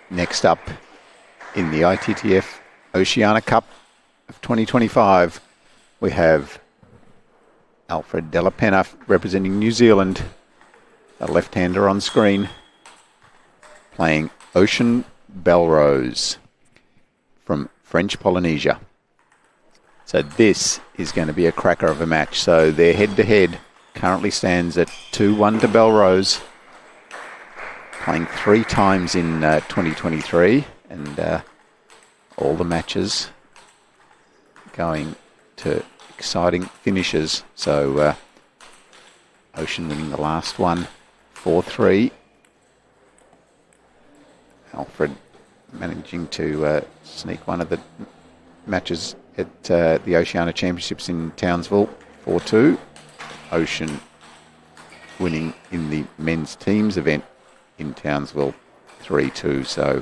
S1: Next up in the ITTF-Oceania Cup of 2025, we have Alfred Delapena representing New Zealand, a left-hander on screen, playing Ocean Belrose from French Polynesia. So this is going to be a cracker of a match. So their head-to-head currently stands at 2-1 to Belrose, playing 3 times in 2023, and all the matches going to exciting finishes. So Ocean winning the last one 4-3. Alfred managing to sneak one of the matches at the Oceania Championships in Townsville 4-2. Ocean winning in the men's teams event in Townsville 3-2. So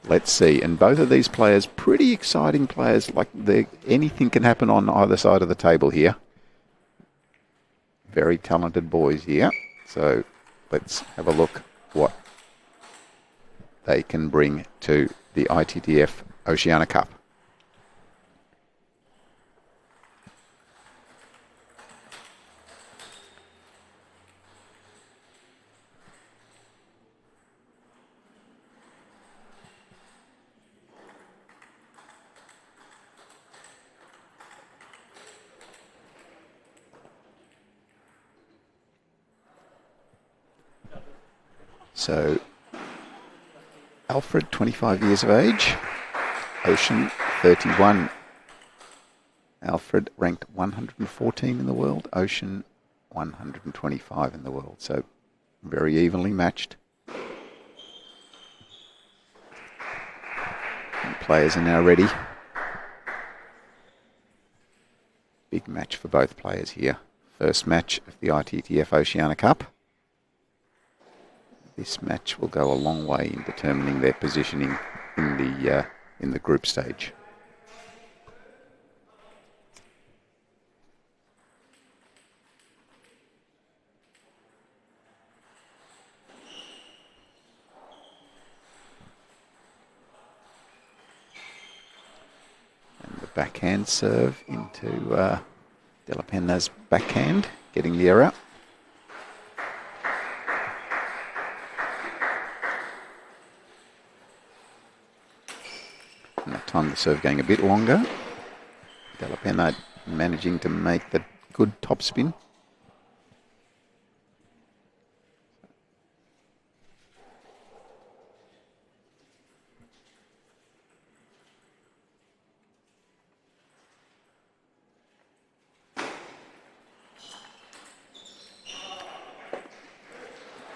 S1: let's see. And both of these players, pretty exciting players. Like anything can happen on either side of the table here. Very talented boys here. So let's have a look what they can bring to the ITTF-Oceania Cup. So Alfred, 25 years of age. Ocean, 31. Alfred ranked 114 in the world. Ocean, 125 in the world. So very evenly matched. And players are now ready. Big match for both players here. First match of the ITTF-Oceania Cup. This match will go a long way in determining their positioning in the group stage. And the backhand serve into Delapena's backhand, getting the error. And that time the serve going a bit longer. Delapena managing to make the good topspin.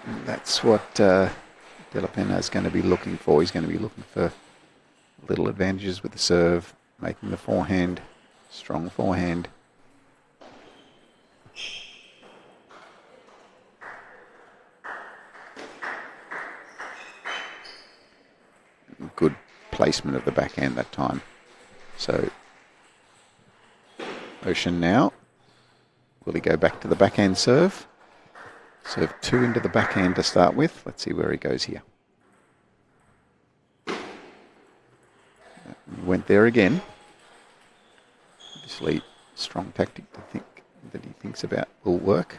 S1: And that's what Delapena is going to be looking for. He's going to be looking for little advantages with the serve, making the forehand, strong forehand. Good placement of the backhand that time. So Ocean now, will he go back to the backhand serve? Serve 2 into the backhand to start with. Let's see where he goes here. Went there again. Obviously, strong tactic to think that he thinks about will work.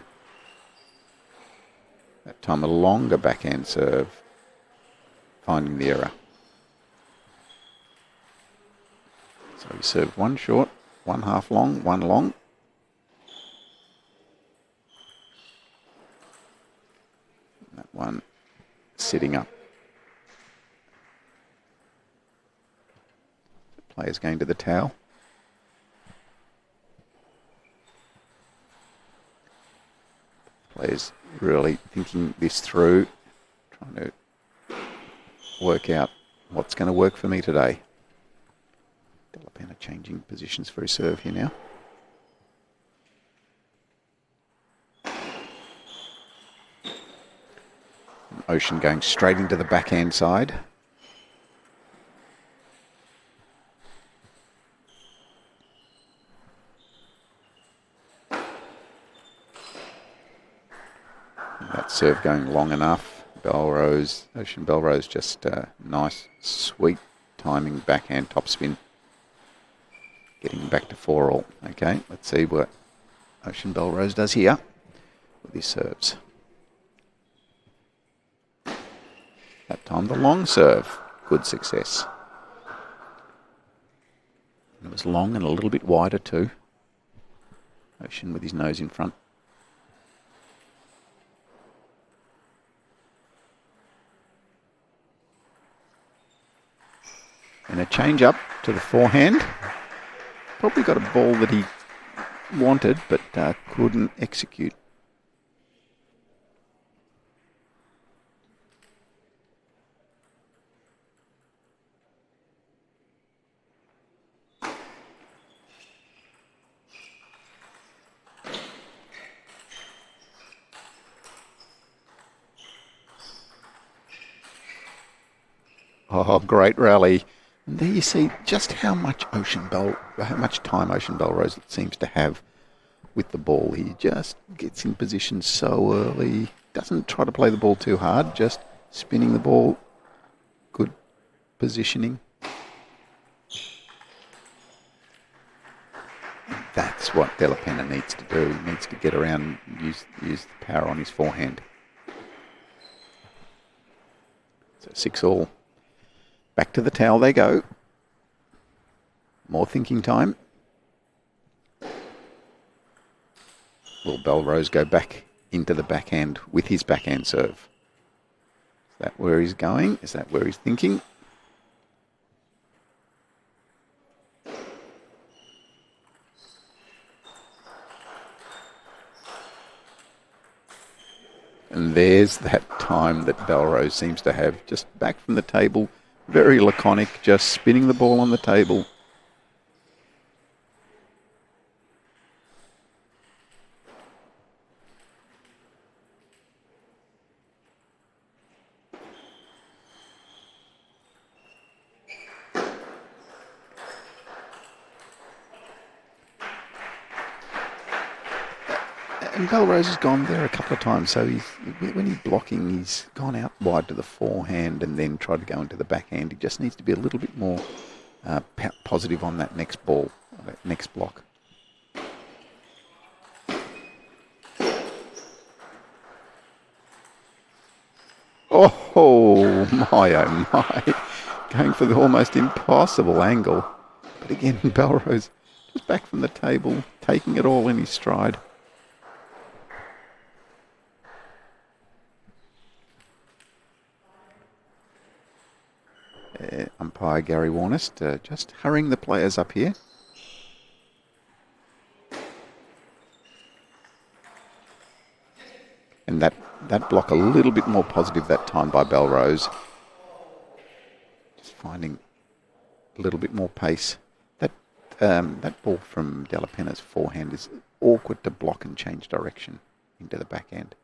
S1: That time a longer backhand serve, finding the error. So he served 1 short, 1 half long, 1 long. That one sitting up. Players going to the towel. Players really thinking this through, trying to work out what's going to work for me today. Delapena changing positions for his serve here now. Ocean going straight into the backhand side. That serve going long enough. Ocean Belrose, just nice, sweet timing backhand topspin. Getting back to 4-all. Okay, let's see what Ocean Belrose does here with his serves. That time the long serve, good success. It was long and a little bit wider too. Ocean with his nose in front. And a change up to the forehand. Probably got a ball that he wanted but couldn't execute. Oh, great rally. And there you see just how much time Ocean Belrose seems to have with the ball. He just gets in position so early. Doesn't try to play the ball too hard, just spinning the ball. Good positioning. That's what Delapena needs to do. He needs to get around and use the power on his forehand. So 6-all. Back to the towel they go. More thinking time. Will Belrose go back into the backhand with his backhand serve? Is that where he's going? Is that where he's thinking? And there's that time that Belrose seems to have, just back from the table. Very laconic, just spinning the ball on the table. And Belrose has gone there a couple of times, so when he's blocking, he's gone out wide to the forehand and then tried to go into the backhand. He just needs to be a little bit more positive on that next ball, that next block. Oh my. Going for the almost impossible angle. But again, Belrose just back from the table, taking it all in his stride. Umpire Gary Warnest just hurrying the players up here. And that block a little bit more positive that time by Belrose. Just finding a little bit more pace. That ball from Delapena's forehand is awkward to block and change direction into the backhand.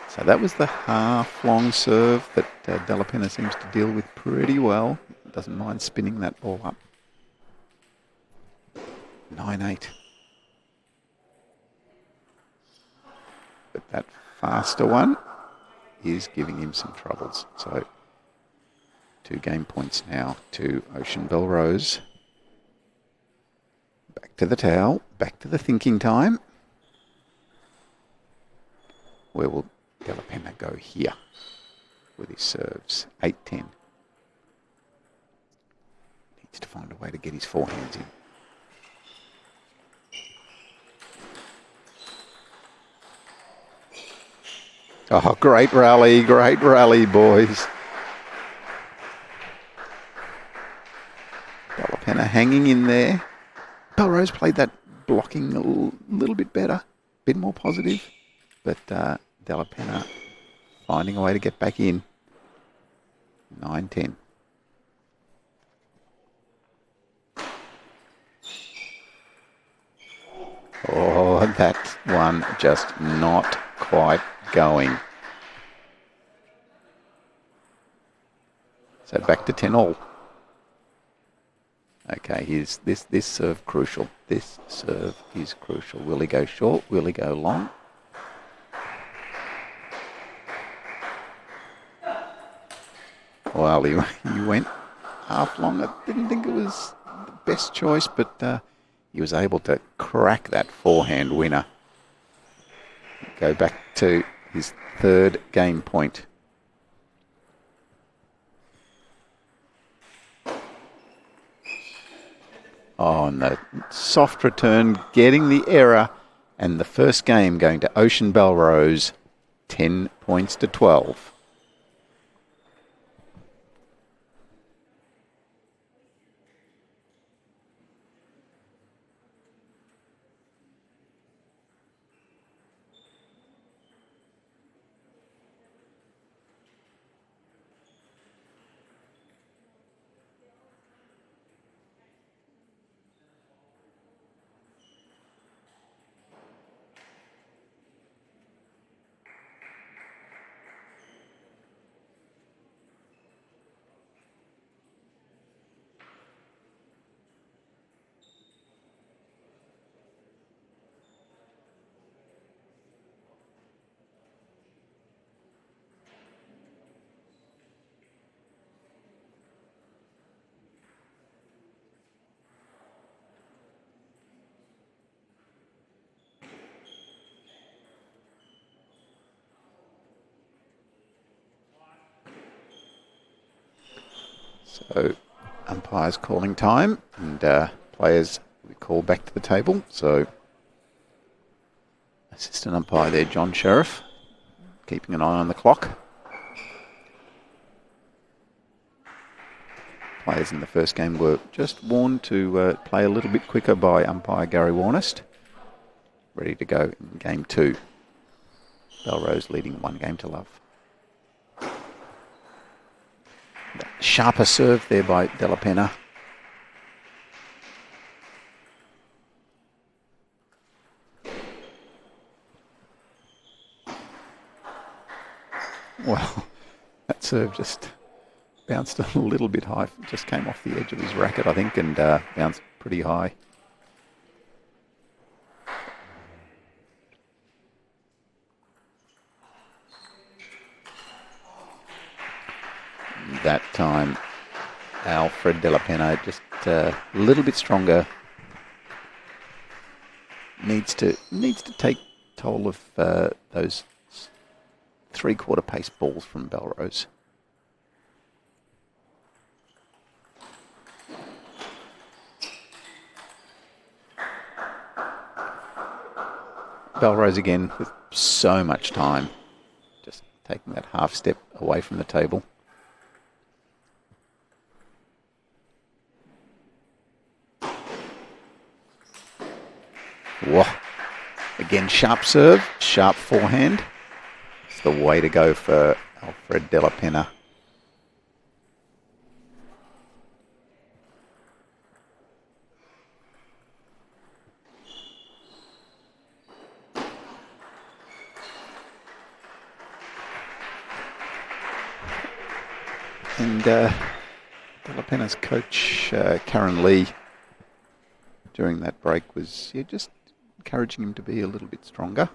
S1: So that was the half-long serve that Delapena seems to deal with pretty well. Doesn't mind spinning that ball up. 9-8. But that faster one is giving him some troubles. So 2 game points now to Ocean Belrose. Back to the towel, back to the thinking time. Where will Delapena go here with his serves? 8-10. Needs to find a way to get his forehands in. Oh, great rally, boys. Delapena hanging in there. Belrose played that blocking a little bit better, a bit more positive, but Delapena finding a way to get back in. 9-10. Oh, that one just not quite going. So back to 10-all. Okay, here's this serve crucial. This serve is crucial. Will he go short? Will he go long? Well, he went half long. I didn't think it was the best choice, but he was able to crack that forehand winner. Go back to his third game point. Oh, no. Soft return, getting the error, and the first game going to Ocean Belrose, 10 points to 12. So, umpires calling time, and players will be called back to the table. So, assistant umpire there, John Sheriff, keeping an eye on the clock. Players in the first game were just warned to play a little bit quicker by umpire Gary Warnest. Ready to go in game 2. Belrose leading 1-0. Sharper serve there by Delapena. Well, that serve just bounced a little bit high. Just came off the edge of his racket, I think, and bounced pretty high. That time, Alfred Delapena just a little bit stronger. Needs to take toll of those 3/4 pace balls from Belrose. Belrose again with so much time, just taking that half step away from the table. Whoa. Again, sharp serve, sharp forehand. It's the way to go for Alfred Delapena. And Delapena's coach, Karen Lee, during that break was just encouraging him to be a little bit stronger.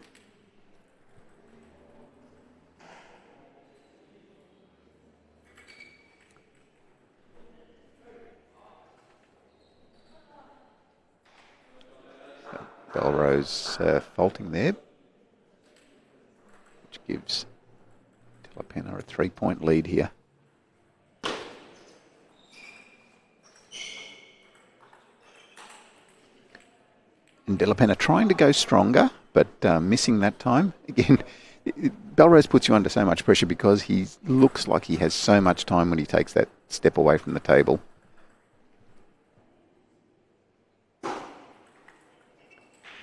S1: Belrose faulting there, which gives Delapena a 3-point lead here. And Delapena trying to go stronger, but missing that time. Again, Belrose puts you under so much pressure because he looks like he has so much time when he takes that step away from the table.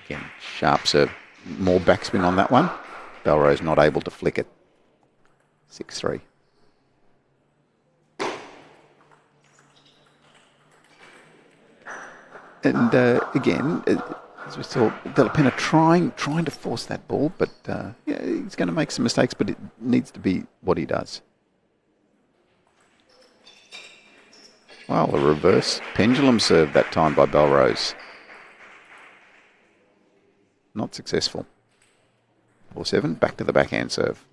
S1: Again, sharp serve. More backspin on that one. Belrose not able to flick it. 6-3. And again, as we saw, Delapena trying to force that ball, but he's going to make some mistakes, but it needs to be what he does. Well, a reverse pendulum serve that time by Belrose. Not successful. 4-7, back to the backhand serve.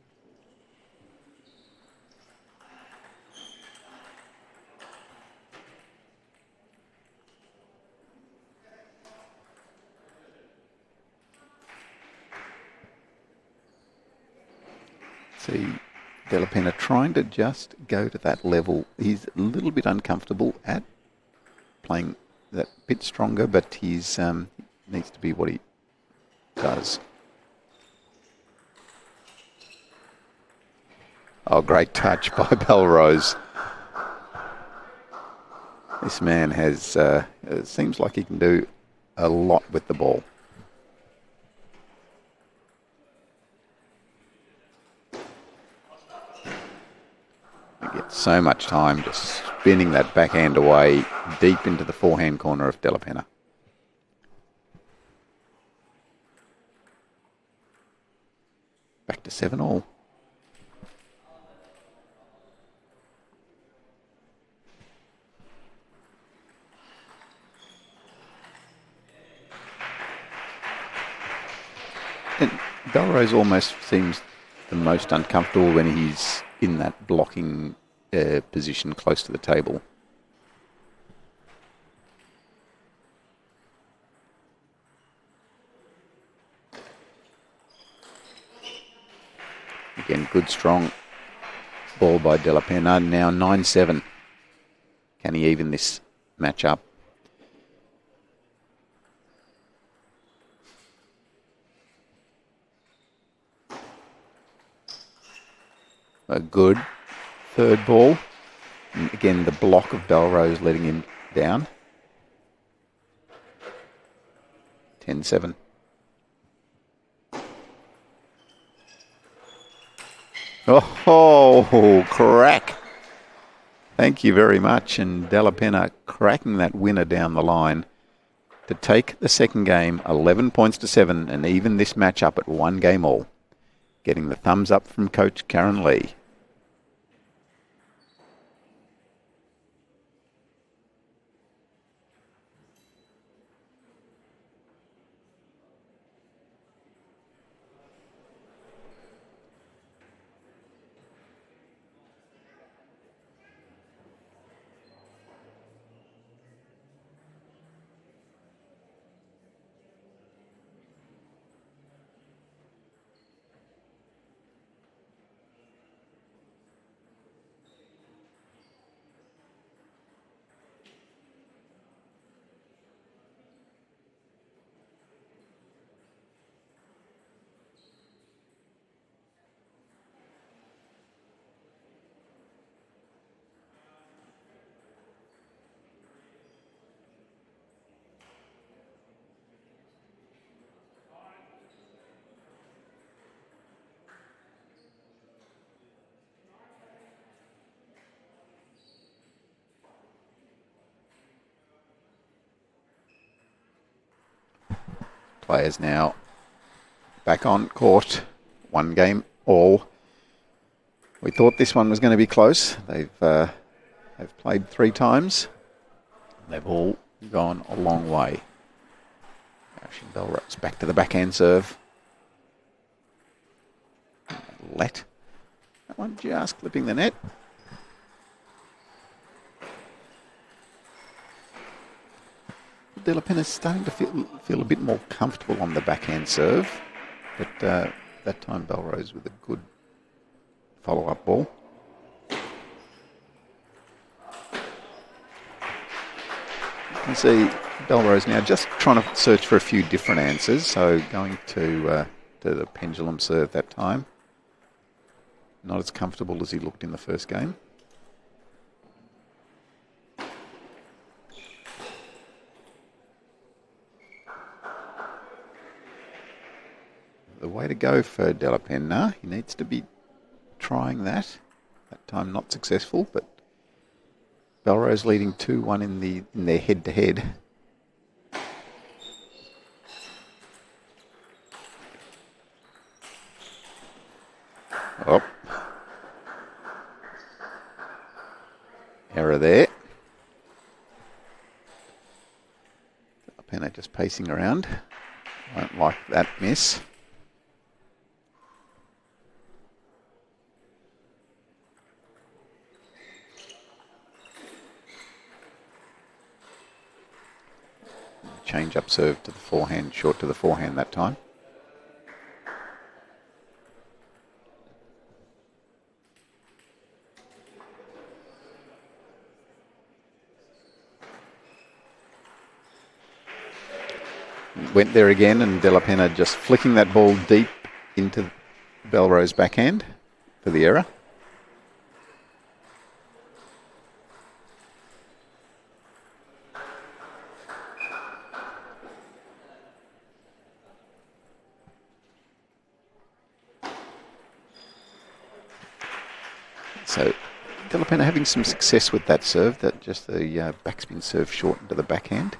S1: See Delapena trying to just go to that level. He's a little bit uncomfortable at playing that bit stronger, but he's needs to be what he does. Oh, great touch by Belrose. This man has, it seems like he can do a lot with the ball. He gets so much time just spinning that backhand away deep into the forehand corner of Delapena. Back to 7-all. And Belrose almost seems the most uncomfortable when he's in that blocking position close to the table. Again, good strong ball by Delapena. Now 9-7. Can he even this match up? A good third ball. And again, the block of Belrose letting him down. 10-7. Oh, crack. Thank you very much. And Delapena cracking that winner down the line to take the second game, 11 points to 7, and even this match up at 1 game all. Getting the thumbs up from Coach Karen Lee. Players now back on court. 1 game all. We thought this one was going to be close. They've played 3 times. They've all gone a long way. Ashton Belrose back to the backhand serve. That one just clipping the net. Delapena's starting to feel a bit more comfortable on the backhand serve, but that time Belrose with a good follow-up ball. You can see Belrose now just trying to search for a few different answers, so going to the pendulum serve that time. Not as comfortable as he looked in the first game. The way to go for Delapena. He needs to be trying that. That time not successful, but Belrose leading 2-1 in their head-to-head. Oh. Error there. Delapena just pacing around. Won't like that miss. Change up serve to the forehand, short to the forehand that time. Went there again, and Delapena just flicking that ball deep into Belrose backhand for the error. So Delapena having some success with that serve, that just the backspin serve shortened to the backhand.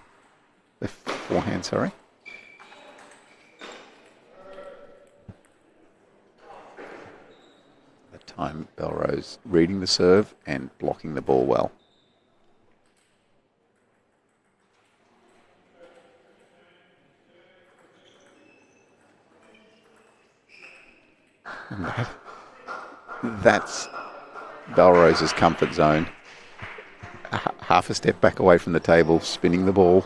S1: The forehand, sorry. That time Belrose reading the serve and blocking the ball well. And that's Belrose's comfort zone. Half a step back away from the table, spinning the ball.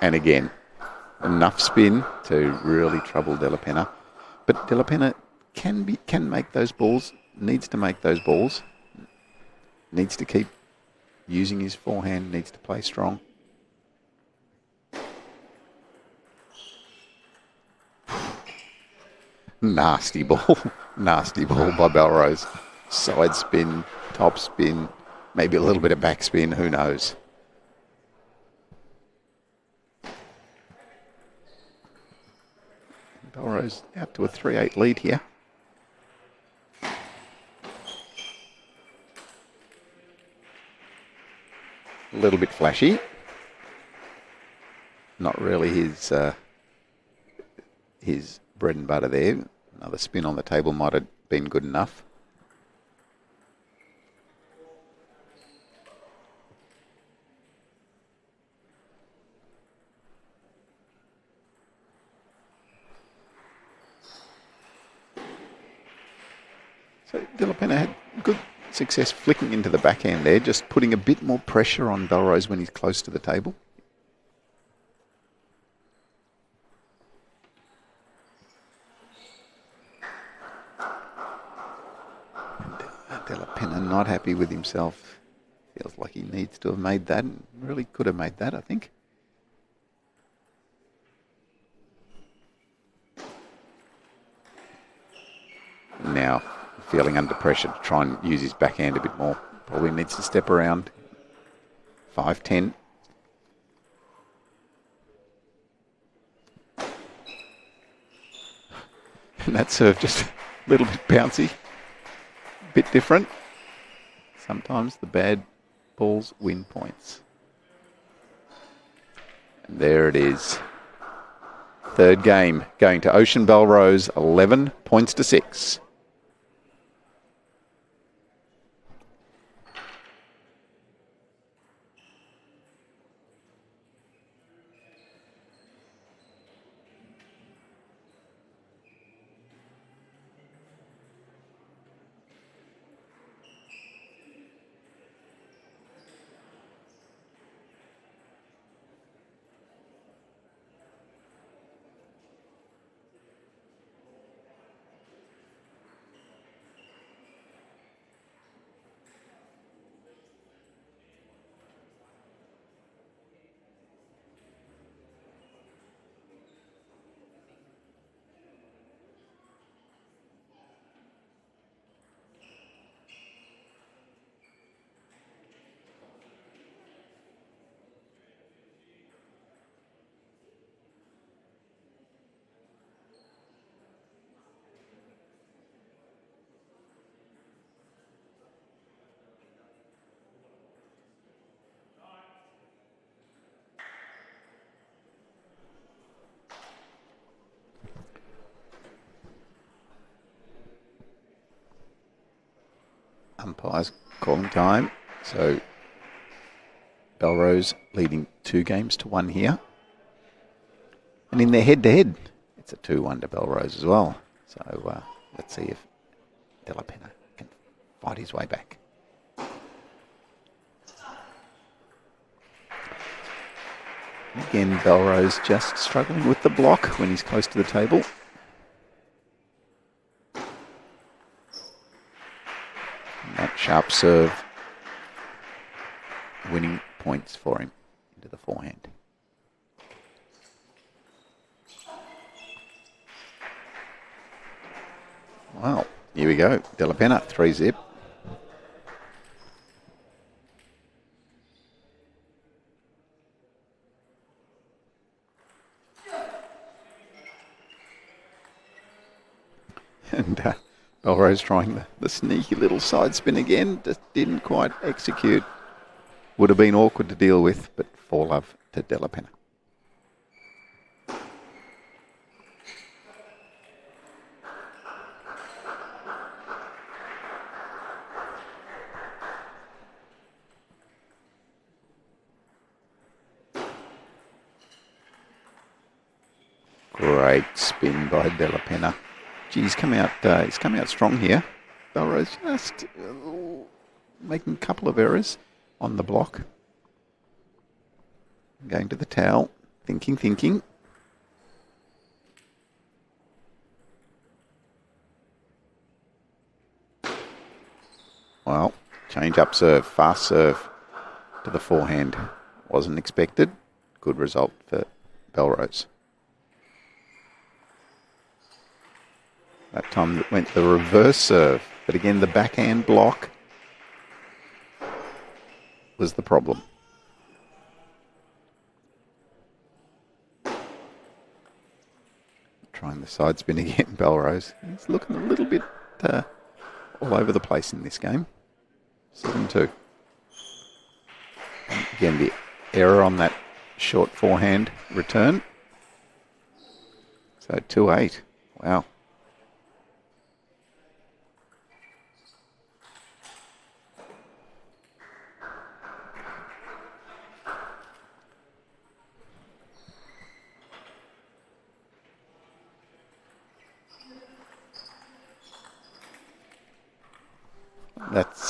S1: And again, enough spin to really trouble Delapena. But Delapena can make those balls, needs to make those balls, needs to keep using his forehand, needs to play strong. Nasty ball. Nasty ball by Belrose. Side spin, top spin, maybe a little bit of backspin, who knows. Belrose out to a 3-8 lead here. A little bit flashy. Not really his bread and butter there. Another spin on the table might have been good enough. So Delapena had good success flicking into the backhand there, just putting a bit more pressure on Belrose when he's close to the table. Delapena not happy with himself. Feels like he needs to have made that, and really could have made that, I think. Now, feeling under pressure to try and use his backhand a bit more. Probably needs to step around. 5-10. And that serve just a little bit bouncy. A bit different. Sometimes the bad balls win points. And there it is. Third game going to Ocean Belrose, 11 points to 6. Umpires calling time. So Belrose leading 2-1 here. And in their head-to-head, it's a 2-1 to Belrose as well. So let's see if Delapena can fight his way back. Again, Belrose just struggling with the block when he's close to the table. That sharp serve winning points for him into the forehand. Well, here we go. Delapena, 3-zip. And Belrose trying the sneaky little side spin again. Just didn't quite execute. Would have been awkward to deal with, but 4-love to Delapena. Great spin by Delapena. Gee, he's come out strong here. Belrose just making a couple of errors on the block. Going to the towel, thinking. Well, change up serve, fast serve to the forehand. Wasn't expected. Good result for Belrose. That time it went the reverse serve, but again the backhand block was the problem. Trying the side spin again, Belrose. He's looking a little bit all over the place in this game. 7-2. And again, the error on that short forehand return. So 2-8. Wow.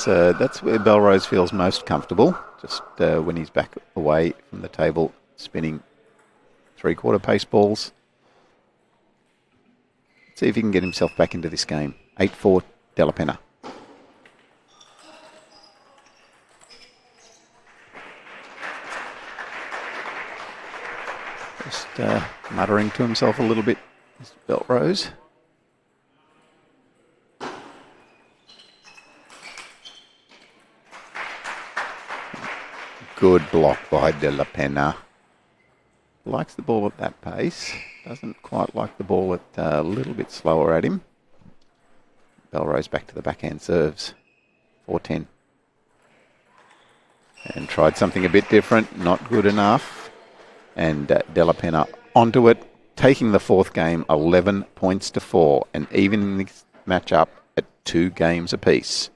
S1: That's where Belrose feels most comfortable, just when he's back away from the table, spinning three-quarter pace balls. See if he can get himself back into this game. 8-4, Delapena. Just muttering to himself a little bit, Mr. Belrose. Good block by Delapena. Likes the ball at that pace. Doesn't quite like the ball at a little bit slower at him. Belrose back to the backhand serves. 4-10. And tried something a bit different. Not good enough. And Delapena onto it. Taking the fourth game 11 points to 4. And even in this matchup at 2 games apiece.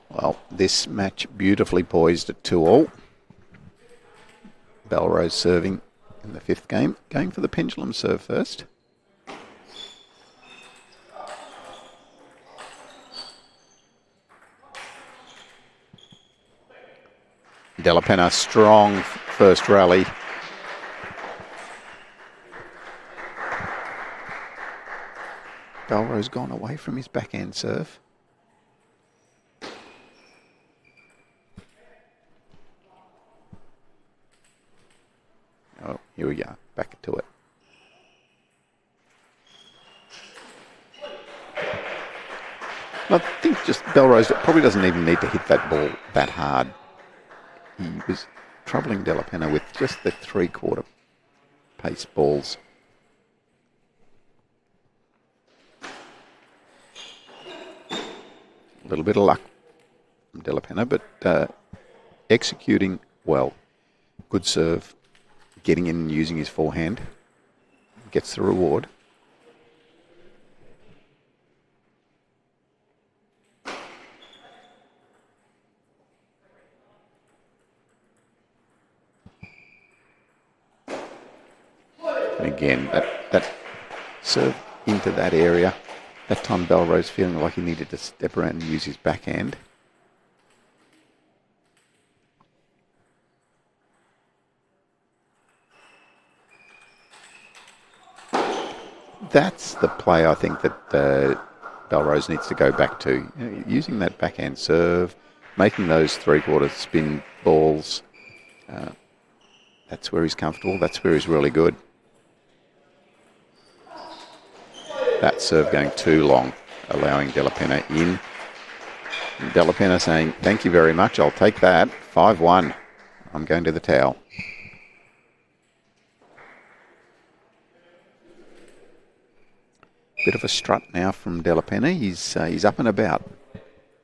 S1: Well, this match beautifully poised at 2-all. Belrose serving in the 5th game. Going for the pendulum serve first. Delapena, strong first rally. Belrose gone away from his backhand serve. Oh, here we go. Back to it. I think just Belrose probably doesn't even need to hit that ball that hard. He was troubling Delapena with just the three-quarter pace balls. A little bit of luck from Delapena, but executing well. Good serve, getting in and using his forehand. Gets the reward. And again, that serve into that area. That time Belrose feeling like he needed to step around and use his backhand. That's the play I think that Belrose needs to go back to. You know, using that backhand serve, making those three-quarter spin balls. That's where he's comfortable. That's where he's really good. That serve going too long, allowing Delapena in. Delapena saying, thank you very much, I'll take that. 5-1. I'm going to the towel. Bit of a strut now from Delapena. He's up and about,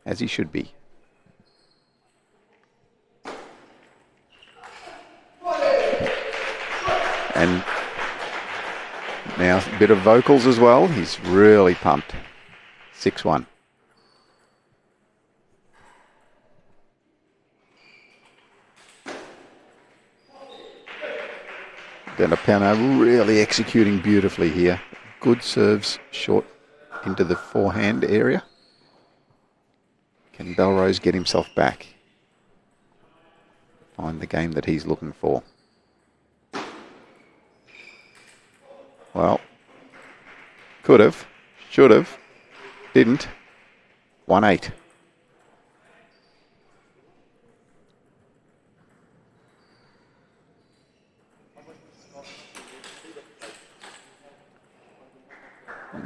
S1: as he should be. And now a bit of vocals as well. He's really pumped. 6-1. Delapena really executing beautifully here. Good serves short into the forehand area. Can Belrose get himself back? Find the game that he's looking for. Well, could have, should have, didn't. 1-8.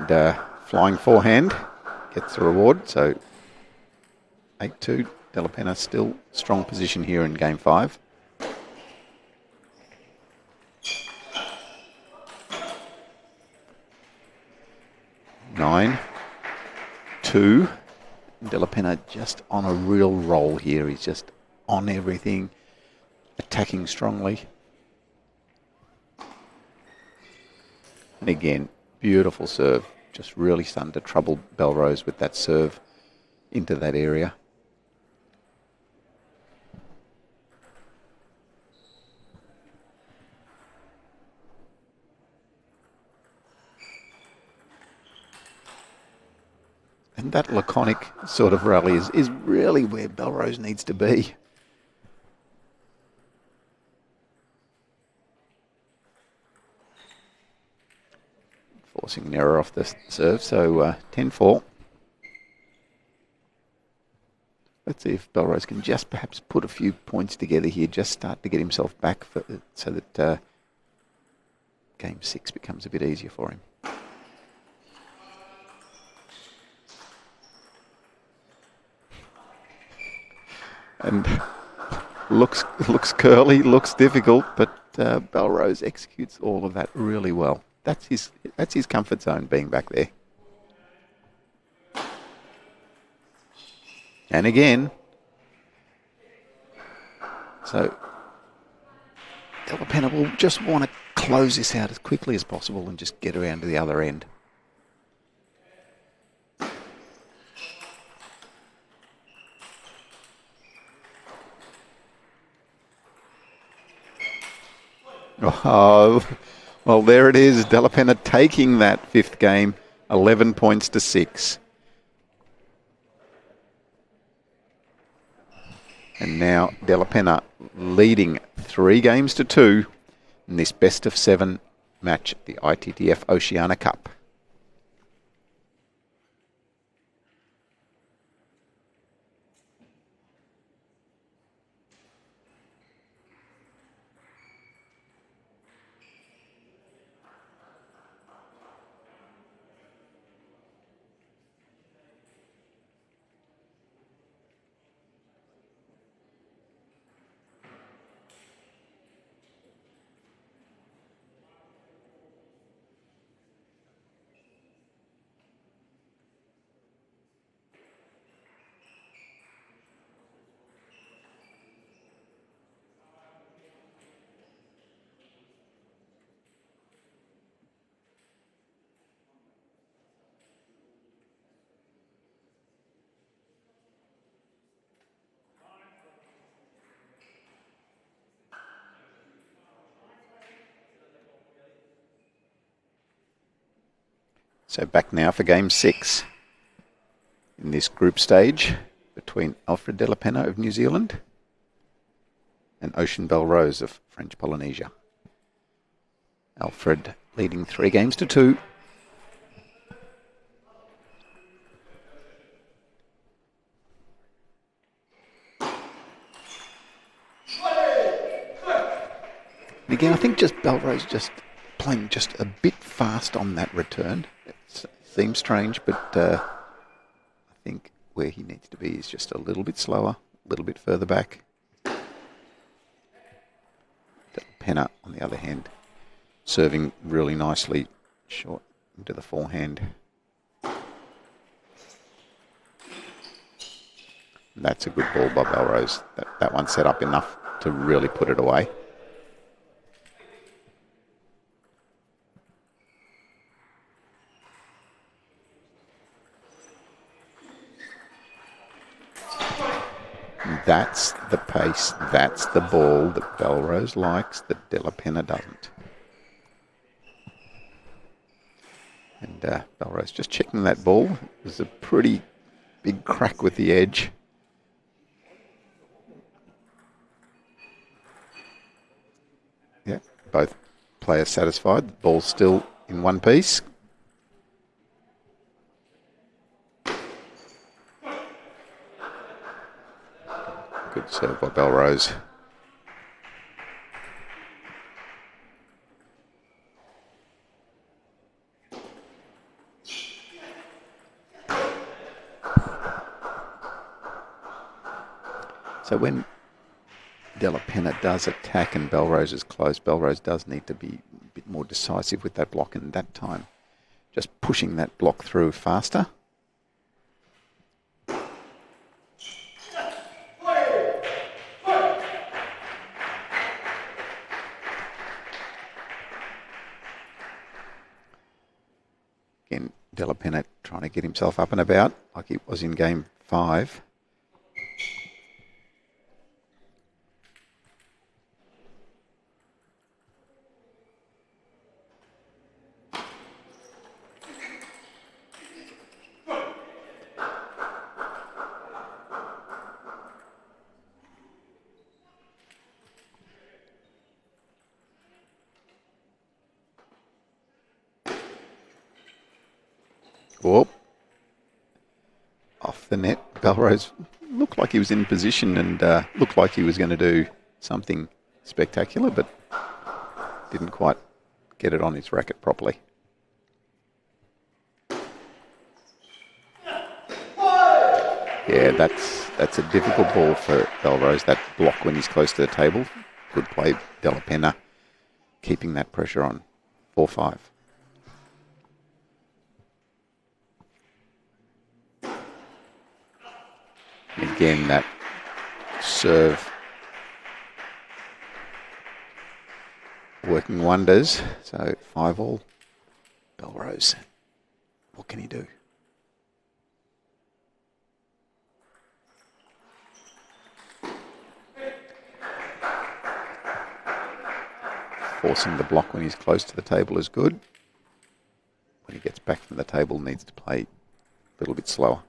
S1: And flying forehand gets the reward. So 8-2. Delapena still strong position here in game 5. Nine, 2. Delapena just on a real roll here. He's just on everything, attacking strongly. And again, beautiful serve. Just really starting to trouble Belrose with that serve into that area. And that laconic sort of rally is really where Belrose needs to be. Forcing an error off the serve, so 10-4. Let's see if Belrose can just perhaps put a few points together here, just start to get himself back so that game 6 becomes a bit easier for him. And looks curly, looks difficult, but Belrose executes all of that really well. That's his comfort zone, being back there. And again, so Delapena will just want to close this out as quickly as possible and just get around to the other end. Oh, well, there it is. Delapena taking that 5th game, 11 points to 6. And now Delapena leading 3 games to 2 in this best of 7 match at the ITTF-Oceania Cup. So back now for game 6 in this group stage between Alfred Delapena of New Zealand and Ocean Belrose of French Polynesia. Alfred leading 3 games to 2. And again, I think just Belrose just playing just a bit fast on that return. It seems strange, but I think where he needs to be is just a little bit slower, a little bit further back. Delapena, on the other hand, serving really nicely short into the forehand. That's a good ball by Belrose. That one set up enough to really put it away. That's the pace, that's the ball that Belrose likes, that Delapena doesn't. And Belrose just checking that ball. There's a pretty big crack with the edge. Yeah, both players satisfied. The ball's still in one piece. Good serve by Belrose. So when Delapena does attack and Belrose is close, Belrose does need to be a bit more decisive with that block, and that time just pushing that block through faster. Again, Delapena trying to get himself up and about like he was in game 5. Whoop. Off the net. Belrose looked like he was in position and looked like he was going to do something spectacular, but didn't quite get it on his racket properly. Yeah, that's a difficult ball for Belrose, that block when he's close to the table. Good play, Delapena, keeping that pressure on. 4-5. Again, that serve working wonders. So 5-all. Belrose, what can he do? Forcing the block when he's close to the table is good. When he gets back from the table, needs to play a little bit slower.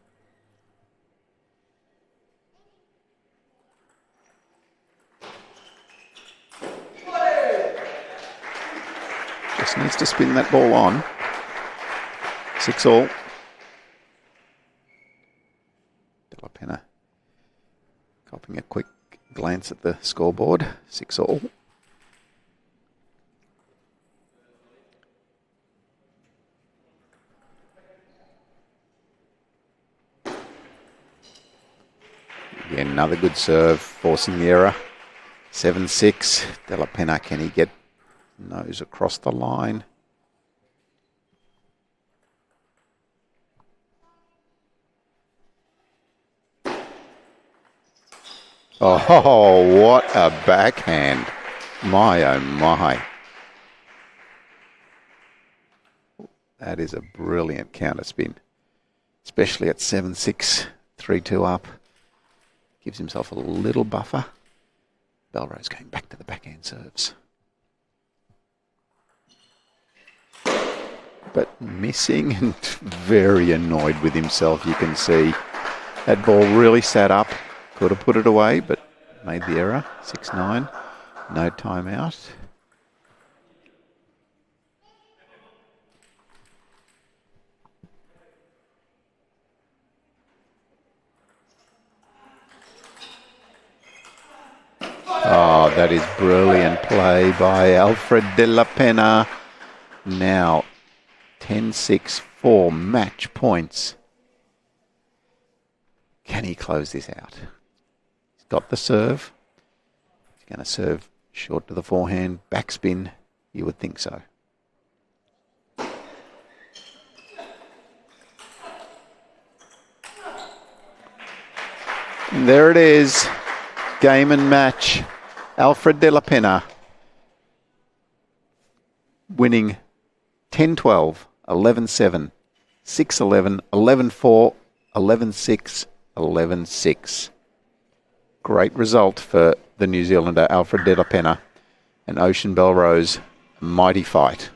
S1: Just needs to spin that ball on. 6-all. Delapena copping a quick glance at the scoreboard. 6-all. Again, another good serve, forcing the error. 7-6. Delapena, can he get nose across the line? Oh, what a backhand. My, oh my. That is a brilliant counter spin, especially at 7-6, 3-2 up. Gives himself a little buffer. Belrose going back to the backhand serves. but missing and very annoyed with himself, you can see. That ball really sat up. Could have put it away, but made the error. 6-9. No timeout. Oh, that is brilliant play by Alfred Delapena. Now 10-6, 4 match points. Can he close this out? He's got the serve. He's going to serve short to the forehand. Backspin, you would think so. And there it is. Game and match. Alfred Delapena winning 10-12, 11-7, 6-11, 11-4, 11-6, 11-6. Great result for the New Zealander Alfred Delapena and Ocean Belrose. Mighty fight.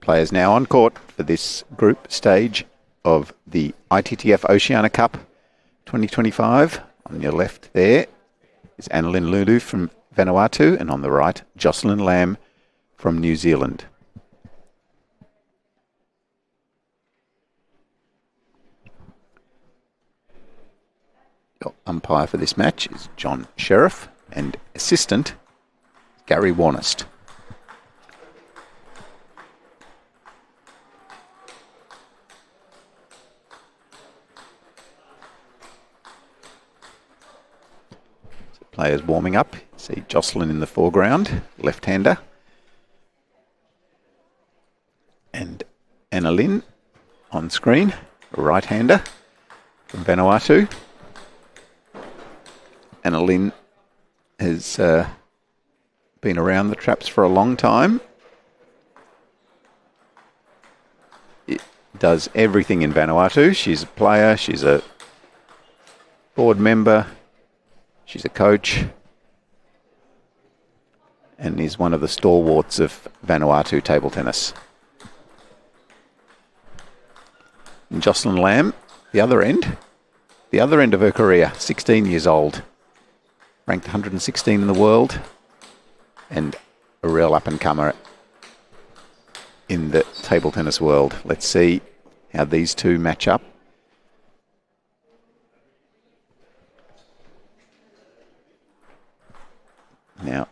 S1: Players now on court for this group stage of the ITTF-Oceania Cup 2025. On your left there is Lulu from Vanuatu, and on the right, Jocelyn Lamb from New Zealand. Your umpire for this match is John Sheriff, and assistant Gary Warnest. Players warming up. See Jocelyn in the foreground, left-hander. And Anna Lynn on screen, right-hander from Vanuatu. Anna Lynn has been around the traps for a long time. It does everything in Vanuatu. She's a player, she's a board member, she's a coach, and is one of the stalwarts of Vanuatu table tennis. And Jocelyn Lamb, the other end of her career, 16 years old, ranked 116 in the world, and a real up-and-comer in the table tennis world. Let's see how these two match up. Now,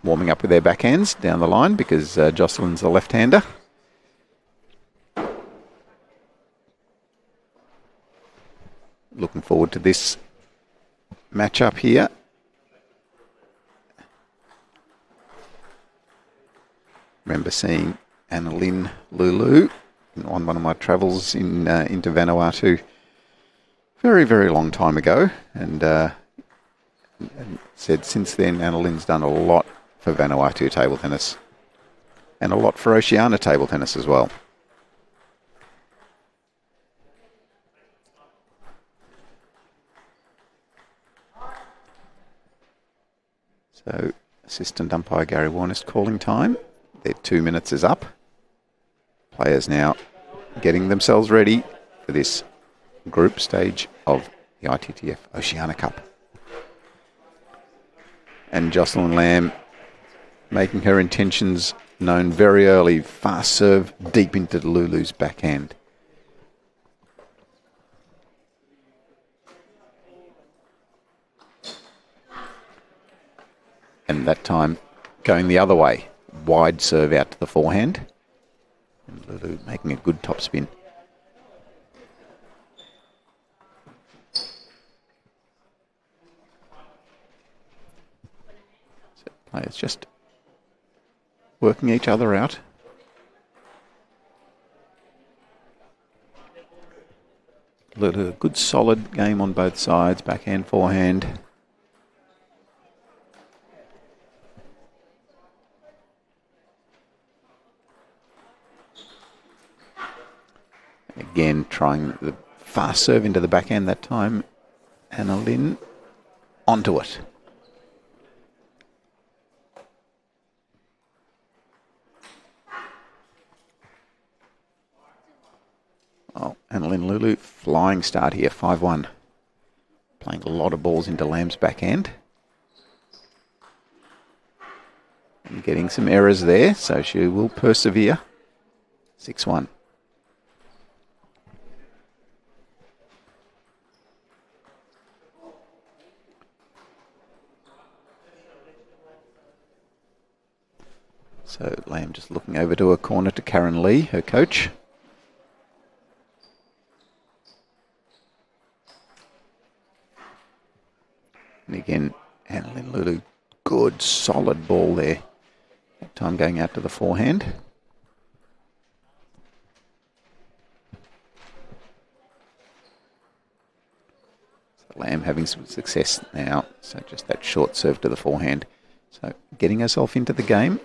S1: warming up with their backhands down the line because Jocelyn's a left-hander. Looking forward to this match-up here. Remember seeing Anna Lynn Lulu on one of my travels into Vanuatu very, very long time ago, and said since then Anna Lynn's done a lot for Vanuatu table tennis and a lot for Oceania table tennis as well. So assistant umpire Gary Warnest calling time. Their 2 minutes is up. Players now getting themselves ready for this group stage of the ITTF-Oceania Cup. And Jocelyn Lamb making her intentions known very early. Fast serve deep into Lulu's backhand. And that time going the other way. Wide serve out to the forehand. And Lulu making a good topspin. Players just working each other out. A good solid game on both sides, backhand, forehand. Again, trying the fast serve into the backhand that time. Anna Lynn onto it. Oh, Anna Lynn Lulu, flying start here, 5-1. Playing a lot of balls into Lamb's backhand. And getting some errors there, so she will persevere. 6-1. So Lamb just looking over to her corner to Karen Lee, her coach. And again, Anna Lynn Lulu, good solid ball there. That time going out to the forehand. So Lamb having some success now. So just that short serve to the forehand. So getting herself into the game.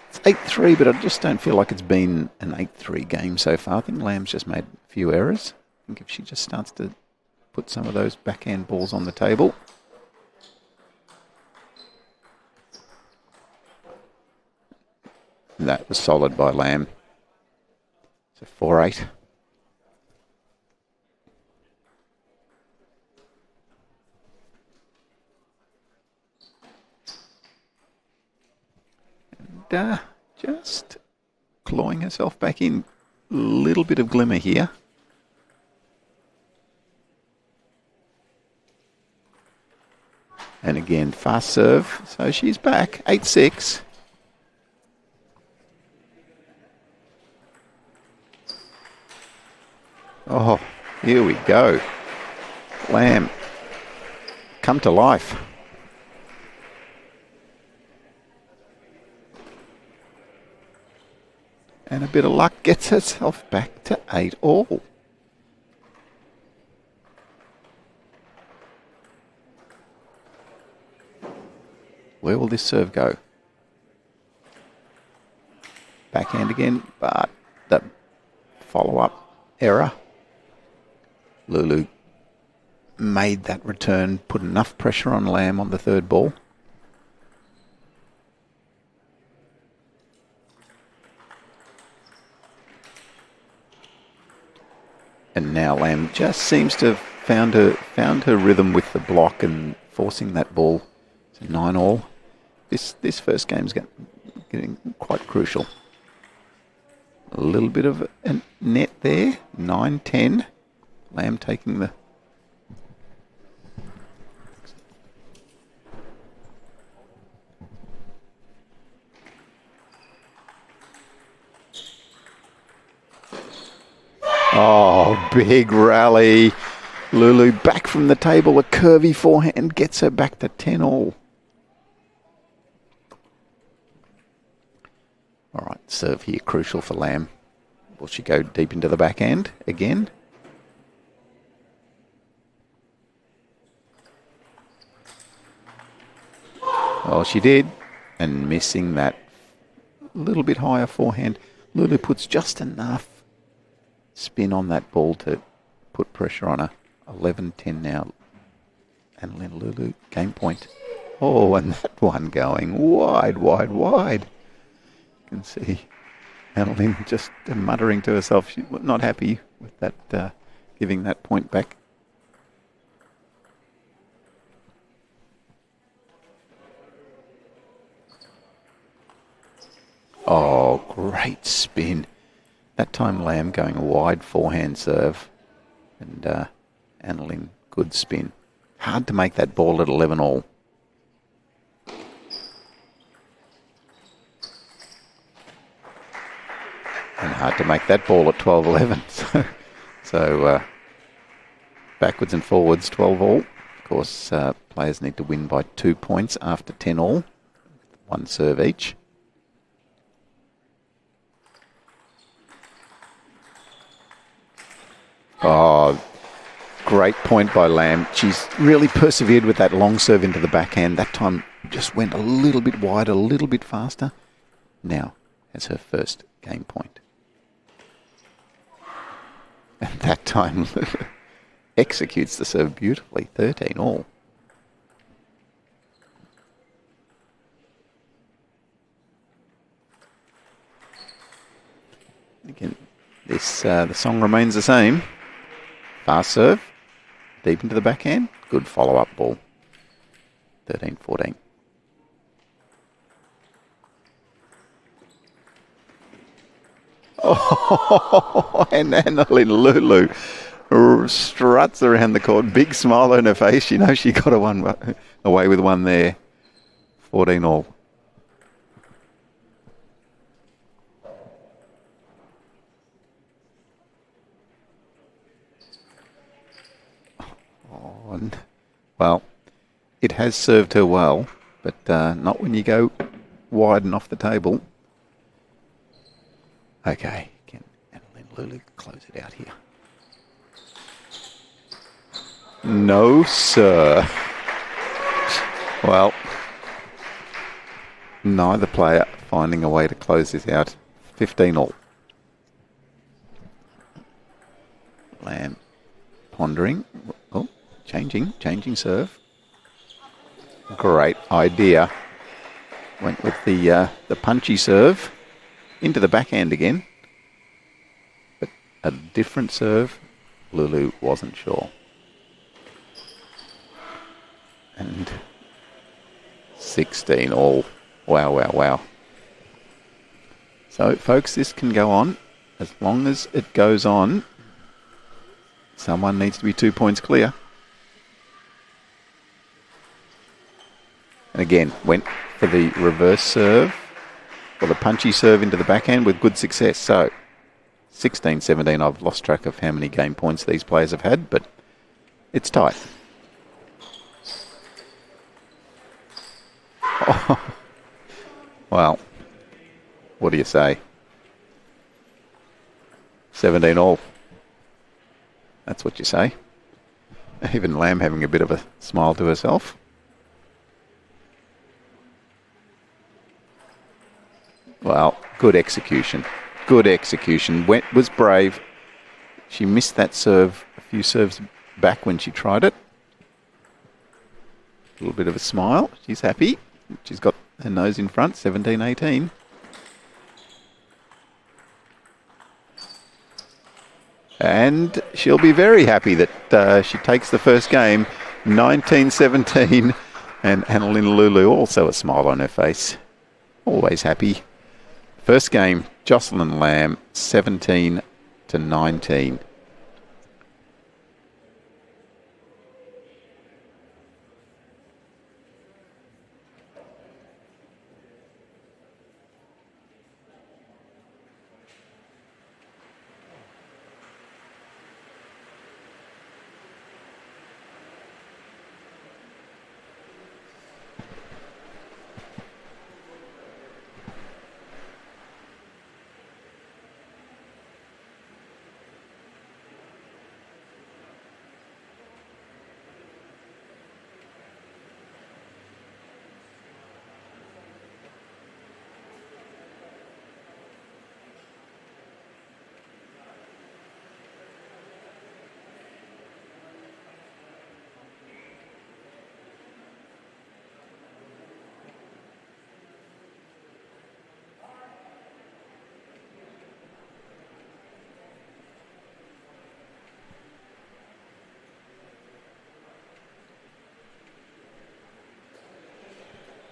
S1: It's 8-3, but I just don't feel like it's been an 8-3 game so far. I think Lamb's just made a few errors. I think if she just starts to put some of those backhand balls on the table. That was solid by Lamb. So 4-8. And just clawing herself back in. A little bit of glimmer here. And again, fast serve. So she's back. 8-6. Oh, here we go. Lamb, come to life. And a bit of luck gets herself back to 8-all. Where will this serve go? Backhand again, but the follow-up error. Lulu made that return, put enough pressure on Lamb on the third ball. And now Lamb just seems to have found her rhythm with the block and forcing that ball to 9-all. This first game's getting quite crucial. A little bit of a net there, 9-10. Lamb taking the... Oh, big rally. Lulu back from the table. A curvy forehand gets her back to 10-all. All right, serve here crucial for Lamb. Will she go deep into the backhand again? Oh, she did. And missing that little bit higher forehand. Lulu puts just enough spin on that ball to put pressure on her. 11-10 now. And then Lulu, game point. Oh, and that one going wide, wide, wide. You can see Annalyn just muttering to herself. She's not happy with that, giving that point back. Oh, great spin. That time Lamb going a wide forehand serve. And Annalyn, good spin. Hard to make that ball at 11-all. And hard to make that ball at 12-11. So backwards and forwards, 12-all. Of course, players need to win by 2 points after 10-all. One serve each. Oh, great point by Lamb. She's really persevered with that long serve into the backhand. That time just went a little bit wider, a little bit faster. Now has her first game point. And that time executes the serve beautifully. 13-all. Again, the song remains the same. Fast serve, deep into the backhand, good follow-up ball. 13-14. Oh, and Annalyn Lulu struts around the court, big smile on her face. You know she got away with one there. 14-all. Well, it has served her well, but not when you go wide and off the table. Okay, can Annalyn Lulu close it out here? No, sir. Well, neither player finding a way to close this out. 15-all. Lamb pondering. Oh, changing serve. Great idea. Went with the punchy serve. into the backhand again. But a different serve. Lulu wasn't sure. And 16 all. Wow, wow, wow. So, folks, this can go on. As long as it goes on, someone needs to be 2 points clear. And again, went for the reverse serve, or the punchy serve into the backhand with good success. So, 16-17, I've lost track of how many game points these players have had, but it's tight. Oh. Well, what do you say? 17 all. That's what you say. Even Lamb having a bit of a smile to herself. Well, good execution. Good execution. Was brave. She missed that serve a few serves back when she tried it. A little bit of a smile. She's happy. She's got her nose in front, 17-18. And she'll be very happy that she takes the first game, 19-17. And Annalyn Lulu, also a smile on her face. Always happy. First game, Jocelyn Lamb, 17-19.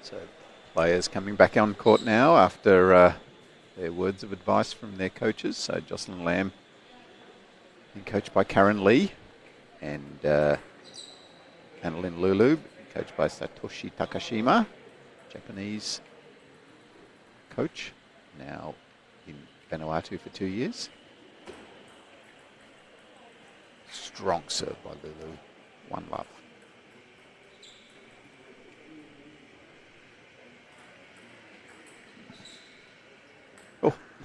S1: So players coming back on court now after their words of advice from their coaches. So Jocelyn Lamb being coached by Karen Lee, and Annalyn Lulu coached by Satoshi Takashima, Japanese coach, now in Vanuatu for 2 years. Strong serve by Lulu. One love.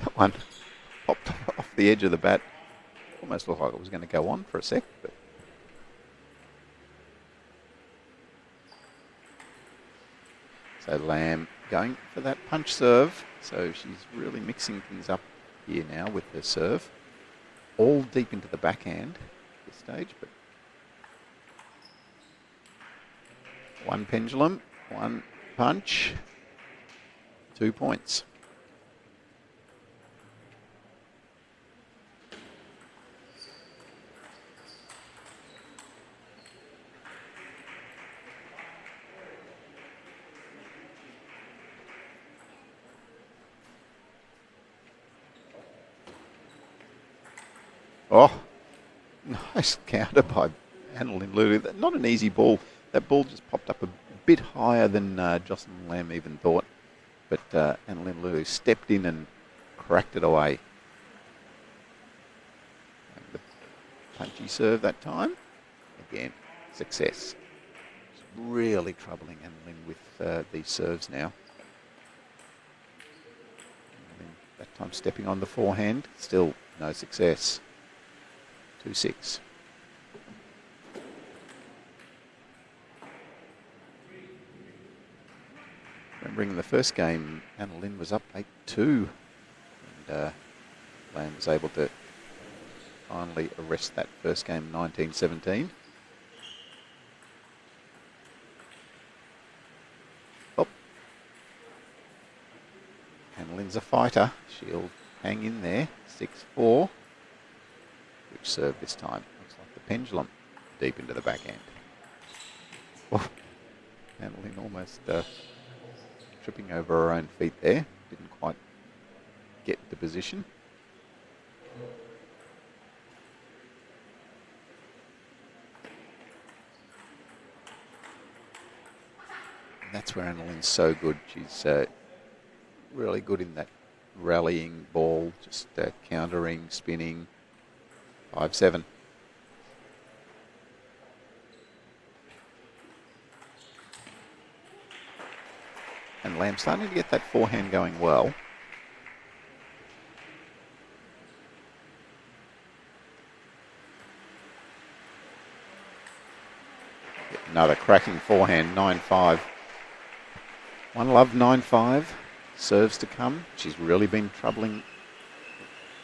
S1: That one popped off the edge of the bat. Almost looked like it was going to go on for a sec. But so Lamb going for that punch serve. So she's really mixing things up here now with her serve. All deep into the backhand at this stage. But one pendulum, one punch, 2 points. Oh, nice counter by Annalyn Lulu. Not an easy ball. That ball just popped up a bit higher than Jocelyn Lamb even thought. But Annalyn Lulu stepped in and cracked it away. And the punchy serve that time. Again, success. It's really troubling Annalyn with these serves now. Annalyn that time stepping on the forehand. Still no success. 2-6. Remembering the first game, Annalyn was up 8-2. And Lamb was able to finally arrest that first game, 19-17. Annalyn Lam's a fighter. She'll hang in there. 6-4. Which serve this time? Looks like the pendulum deep into the backhand. Oh, Annalyn almost tripping over her own feet there. Didn't quite get the position. And that's where Annalyn's so good. She's really good in that rallying ball, just countering, spinning. 5-7. And Lamb starting to get that forehand going well. Another cracking forehand, 9-5. One love, 9-5. Serves to come. She's really been troubling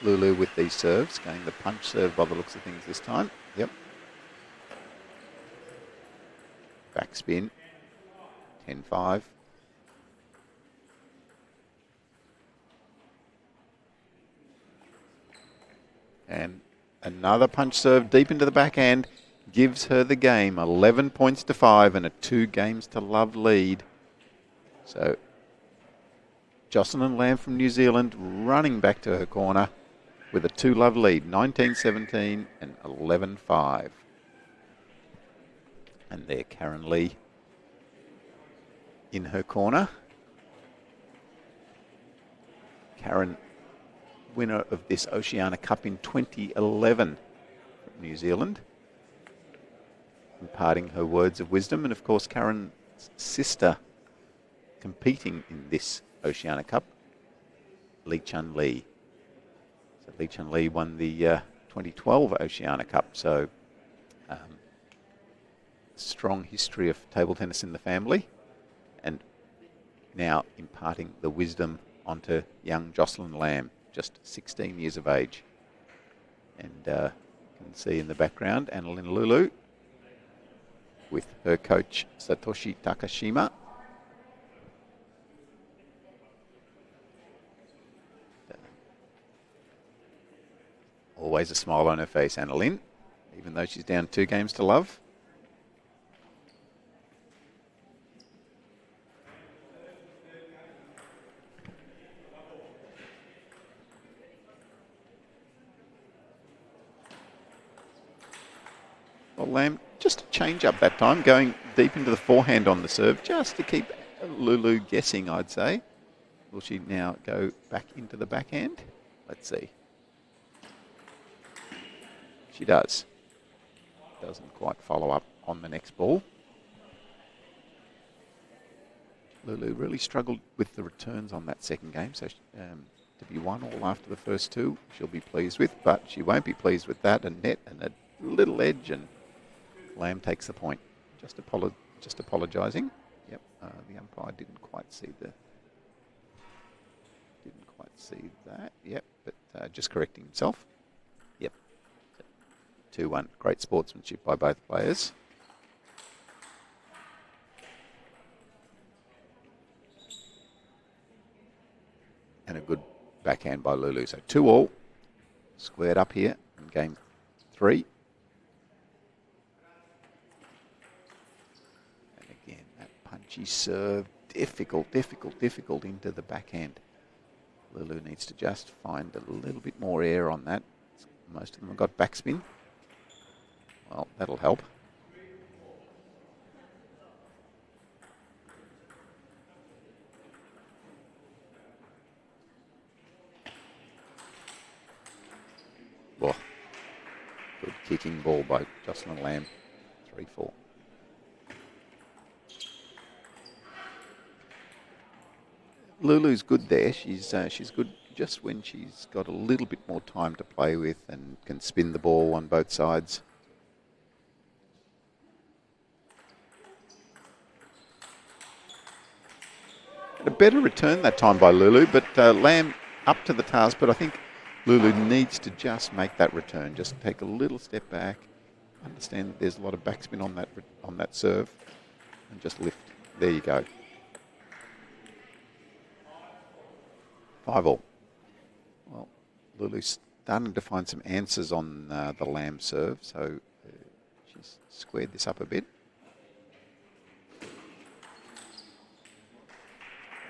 S1: Lulu with these serves, going the punch serve by the looks of things this time. Yep. Backspin. 10-5. And another punch serve deep into the backhand gives her the game. 11 points to 5 and a 2 games to love lead. So Jocelyn Lamb from New Zealand running back to her corner with a 2-love lead, 19-17 and 11-5. And there, Karen Lee in her corner. Karen, winner of this Oceania Cup in 2011 from New Zealand, imparting her words of wisdom. And of course, Karen's sister competing in this Oceania Cup, Lee Chun Lee. So Lee Chun Lee won the 2012 Oceania Cup. So strong history of table tennis in the family, and now imparting the wisdom onto young Jocelyn Lamb, just 16 years of age. And you can see in the background Annalyn Lulu with her coach Satoshi Takashima. Always a smile on her face, Annalyn, even though she's down 2 games to love. Well, Lamb, just a change up that time, going deep into the forehand on the serve, just to keep Lulu guessing, I'd say. Will she now go back into the backhand? Let's see. She does. Doesn't quite follow up on the next ball. Lulu really struggled with the returns on that second game, so to be 1-1 after the first 2, she'll be pleased with, but she won't be pleased with that. A net and a little edge, and Lamb takes the point. Just apologising. Yep, the umpire didn't quite see that. Yep, but just correcting himself. Yep. 2-1. Great sportsmanship by both players. And a good backhand by Lulu. So 2-2. Squared up here in game 3. And again, that punchy serve. Difficult into the backhand. Lulu needs to just find a little bit more air on that. Most of them have got backspin. Well, that'll help. Whoa. Good kicking ball by Jocelyn Lamb. 3-4. Lulu's good there. She's good just when she's got a little bit more time to play with and can spin the ball on both sides. A better return that time by Lulu, but Lamb up to the task. But I think Lulu needs to just make that return, just take a little step back, understand that there's a lot of backspin on that serve, and just lift. There you go. 5-all. Well, Lulu's starting to find some answers on the Lamb serve, so she's squared this up a bit.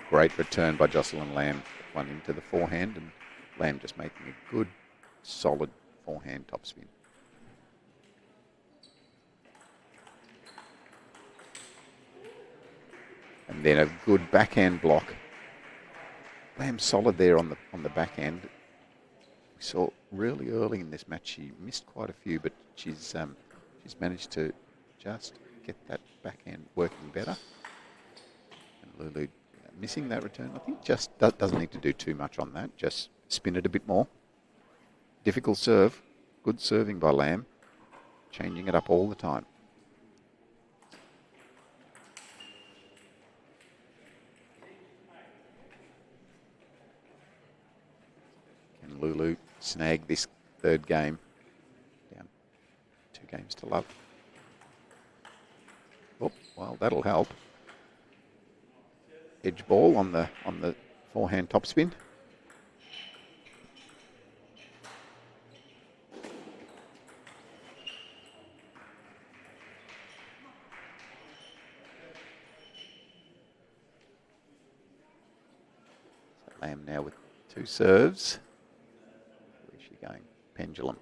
S1: Great return by Jocelyn Lamb. One into the forehand, and Lamb just making a good, solid forehand topspin. And then a good backhand block. Lamb solid there on the backhand. We saw really early in this match she missed quite a few, but she's managed to just get that backhand working better. And Lulu missing that return. I think just doesn't need to do too much on that. Just spin it a bit more. Difficult serve. Good serving by Lamb. Changing it up all the time. Can Lulu snag this third game? Down 2-0. Oh, well, that'll help. Edge ball on the forehand topspin. So Lamb now with 2 serves. Where's she going? Pendulum.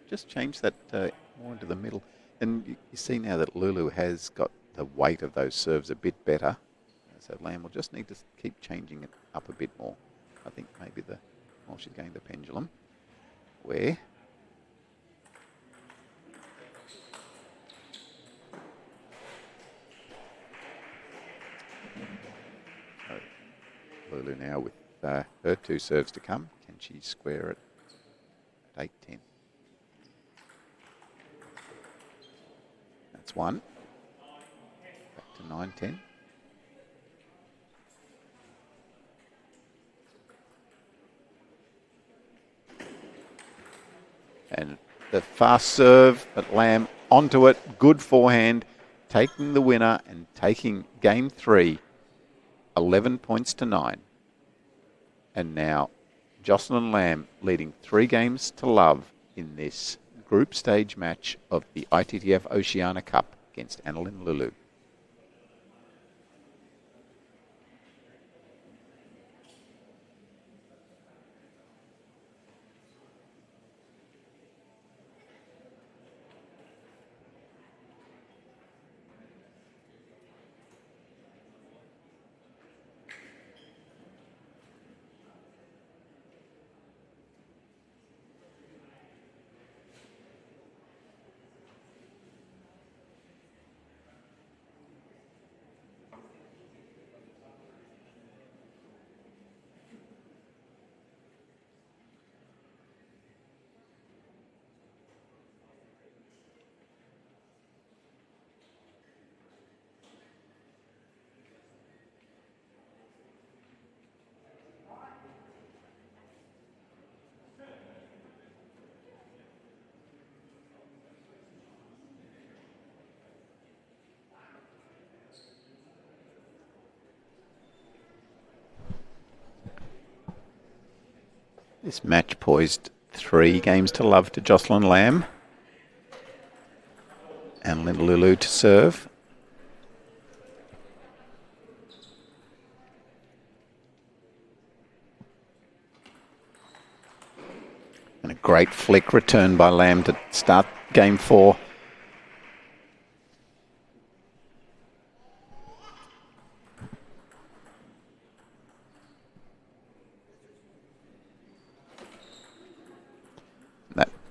S1: Just change that more into the middle. And you see now that Lulu has got the weight of those serves a bit better. So Lamb will just need to keep changing it up a bit more. I think maybe she's going the pendulum. Where? So Lulu now with her 2 serves to come. Can she square it at 8-10? That's 1. Back to 9-10. And the fast serve at Lamb onto it. Good forehand. Taking the winner and taking game 3. 11 points to 9. And now Jocelyn Lamb leading 3-0 in this group stage match of the ITTF-Oceania Cup against Annalyn Lulu. This match poised 3-0 to Jocelyn Lamb. Annalyn Lulu to serve. And a great flick return by Lamb to start game 4.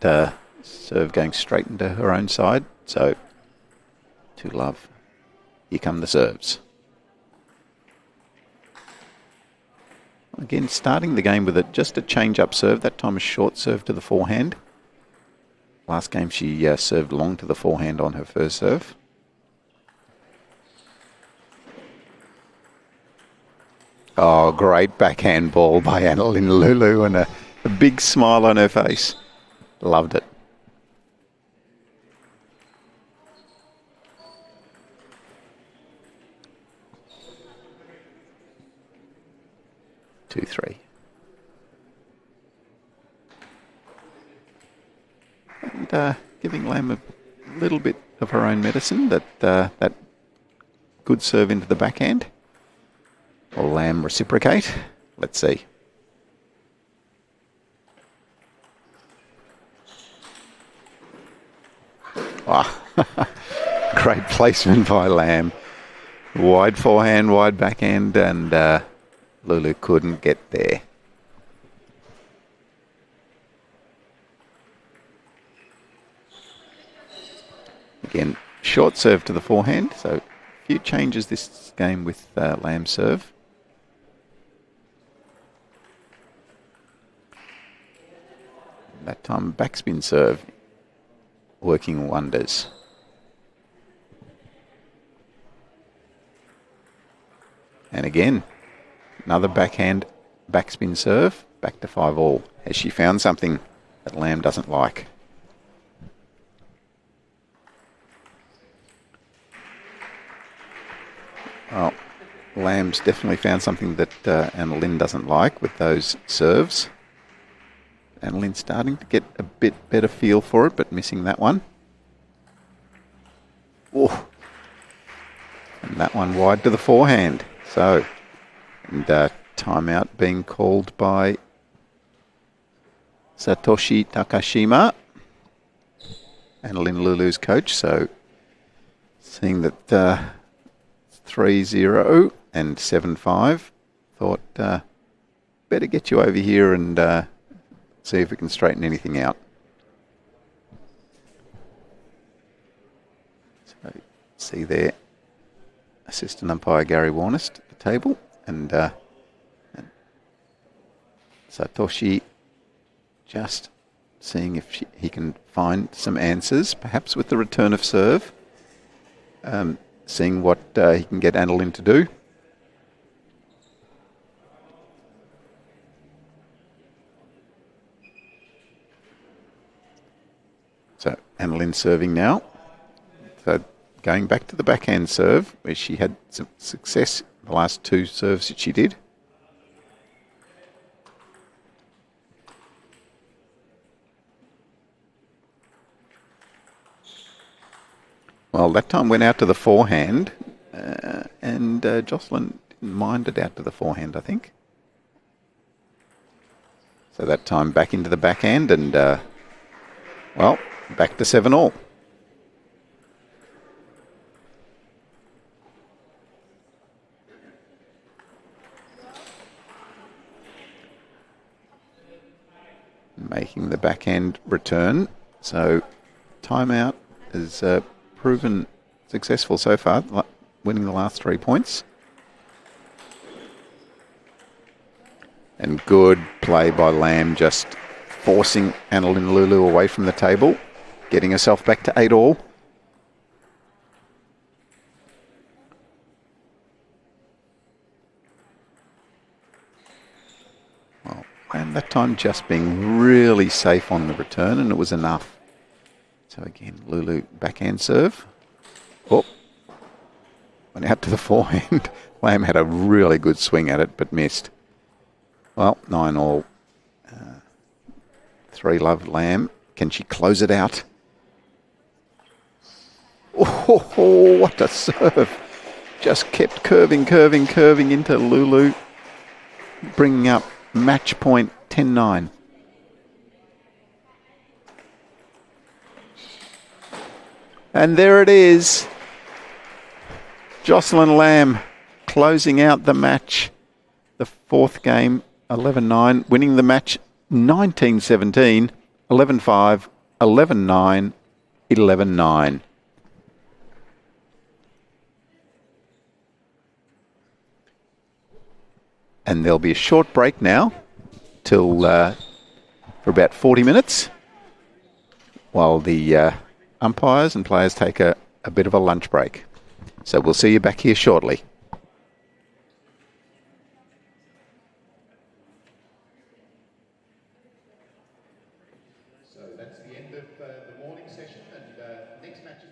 S1: That serve going straight into her own side. So, 2-0. Here come the serves. Again, starting the game with just a change-up serve. That time a short serve to the forehand. Last game she served long to the forehand on her first serve. Oh, great backhand ball by Annalyn Lulu and a big smile on her face. Loved it. 2-3. And giving Lamb a little bit of her own medicine, that good serve into the backhand. Will Lamb reciprocate? Let's see. Ah, great placement by Lamb. Wide forehand, wide backhand, and Lulu couldn't get there. Again, short serve to the forehand, so a few changes this game with Lamb's serve. That time backspin serve working wonders. And again, another backhand backspin serve, back to 5-all. Has she found something that Lamb doesn't like? Well, Lamb's definitely found something that Annalyn doesn't like with those serves. Annalyn's starting to get a bit better feel for it, but missing that one. Oh, and that one wide to the forehand. So, and timeout being called by Satoshi Takashima, Annalyn Lulu's coach. So, seeing that 3-0 and 7-5, thought better get you over here and see if we can straighten anything out. So, see there, assistant umpire Gary Warnest at the table, and Satoshi just seeing if he can find some answers, perhaps with the return of serve, seeing what he can get Annalyn to do. So Annalyn serving now. So going back to the backhand serve, where she had some success in the last two serves that she did. Well, that time went out to the forehand, and Jocelyn didn't mind it out to the forehand, I think. So that time back into the backhand, and, well, back to 7-all. Making the backhand return. So timeout has proven successful so far, winning the last 3 points. And good play by Lamb, just forcing Annalyn Lulu away from the table, getting herself back to 8-all. Well, and that time just being really safe on the return, and it was enough. So again, Lulu backhand serve. Oh, went out to the forehand. Lamb had a really good swing at it, but missed. Well, 9-all. 3-love Lamb. Can she close it out? Oh, what a serve. Just kept curving into Lulu, bringing up match point 10-9. And there it is. Jocelyn Lamb closing out the match. The fourth game, 11-9, winning the match 19-17, 11-5, 11-9, 11-9. And there'll be a short break now till for about 40 minutes while the umpires and players take a bit of a lunch break. So we'll see you back here shortly.
S2: So that's the end of the morning session, and next match is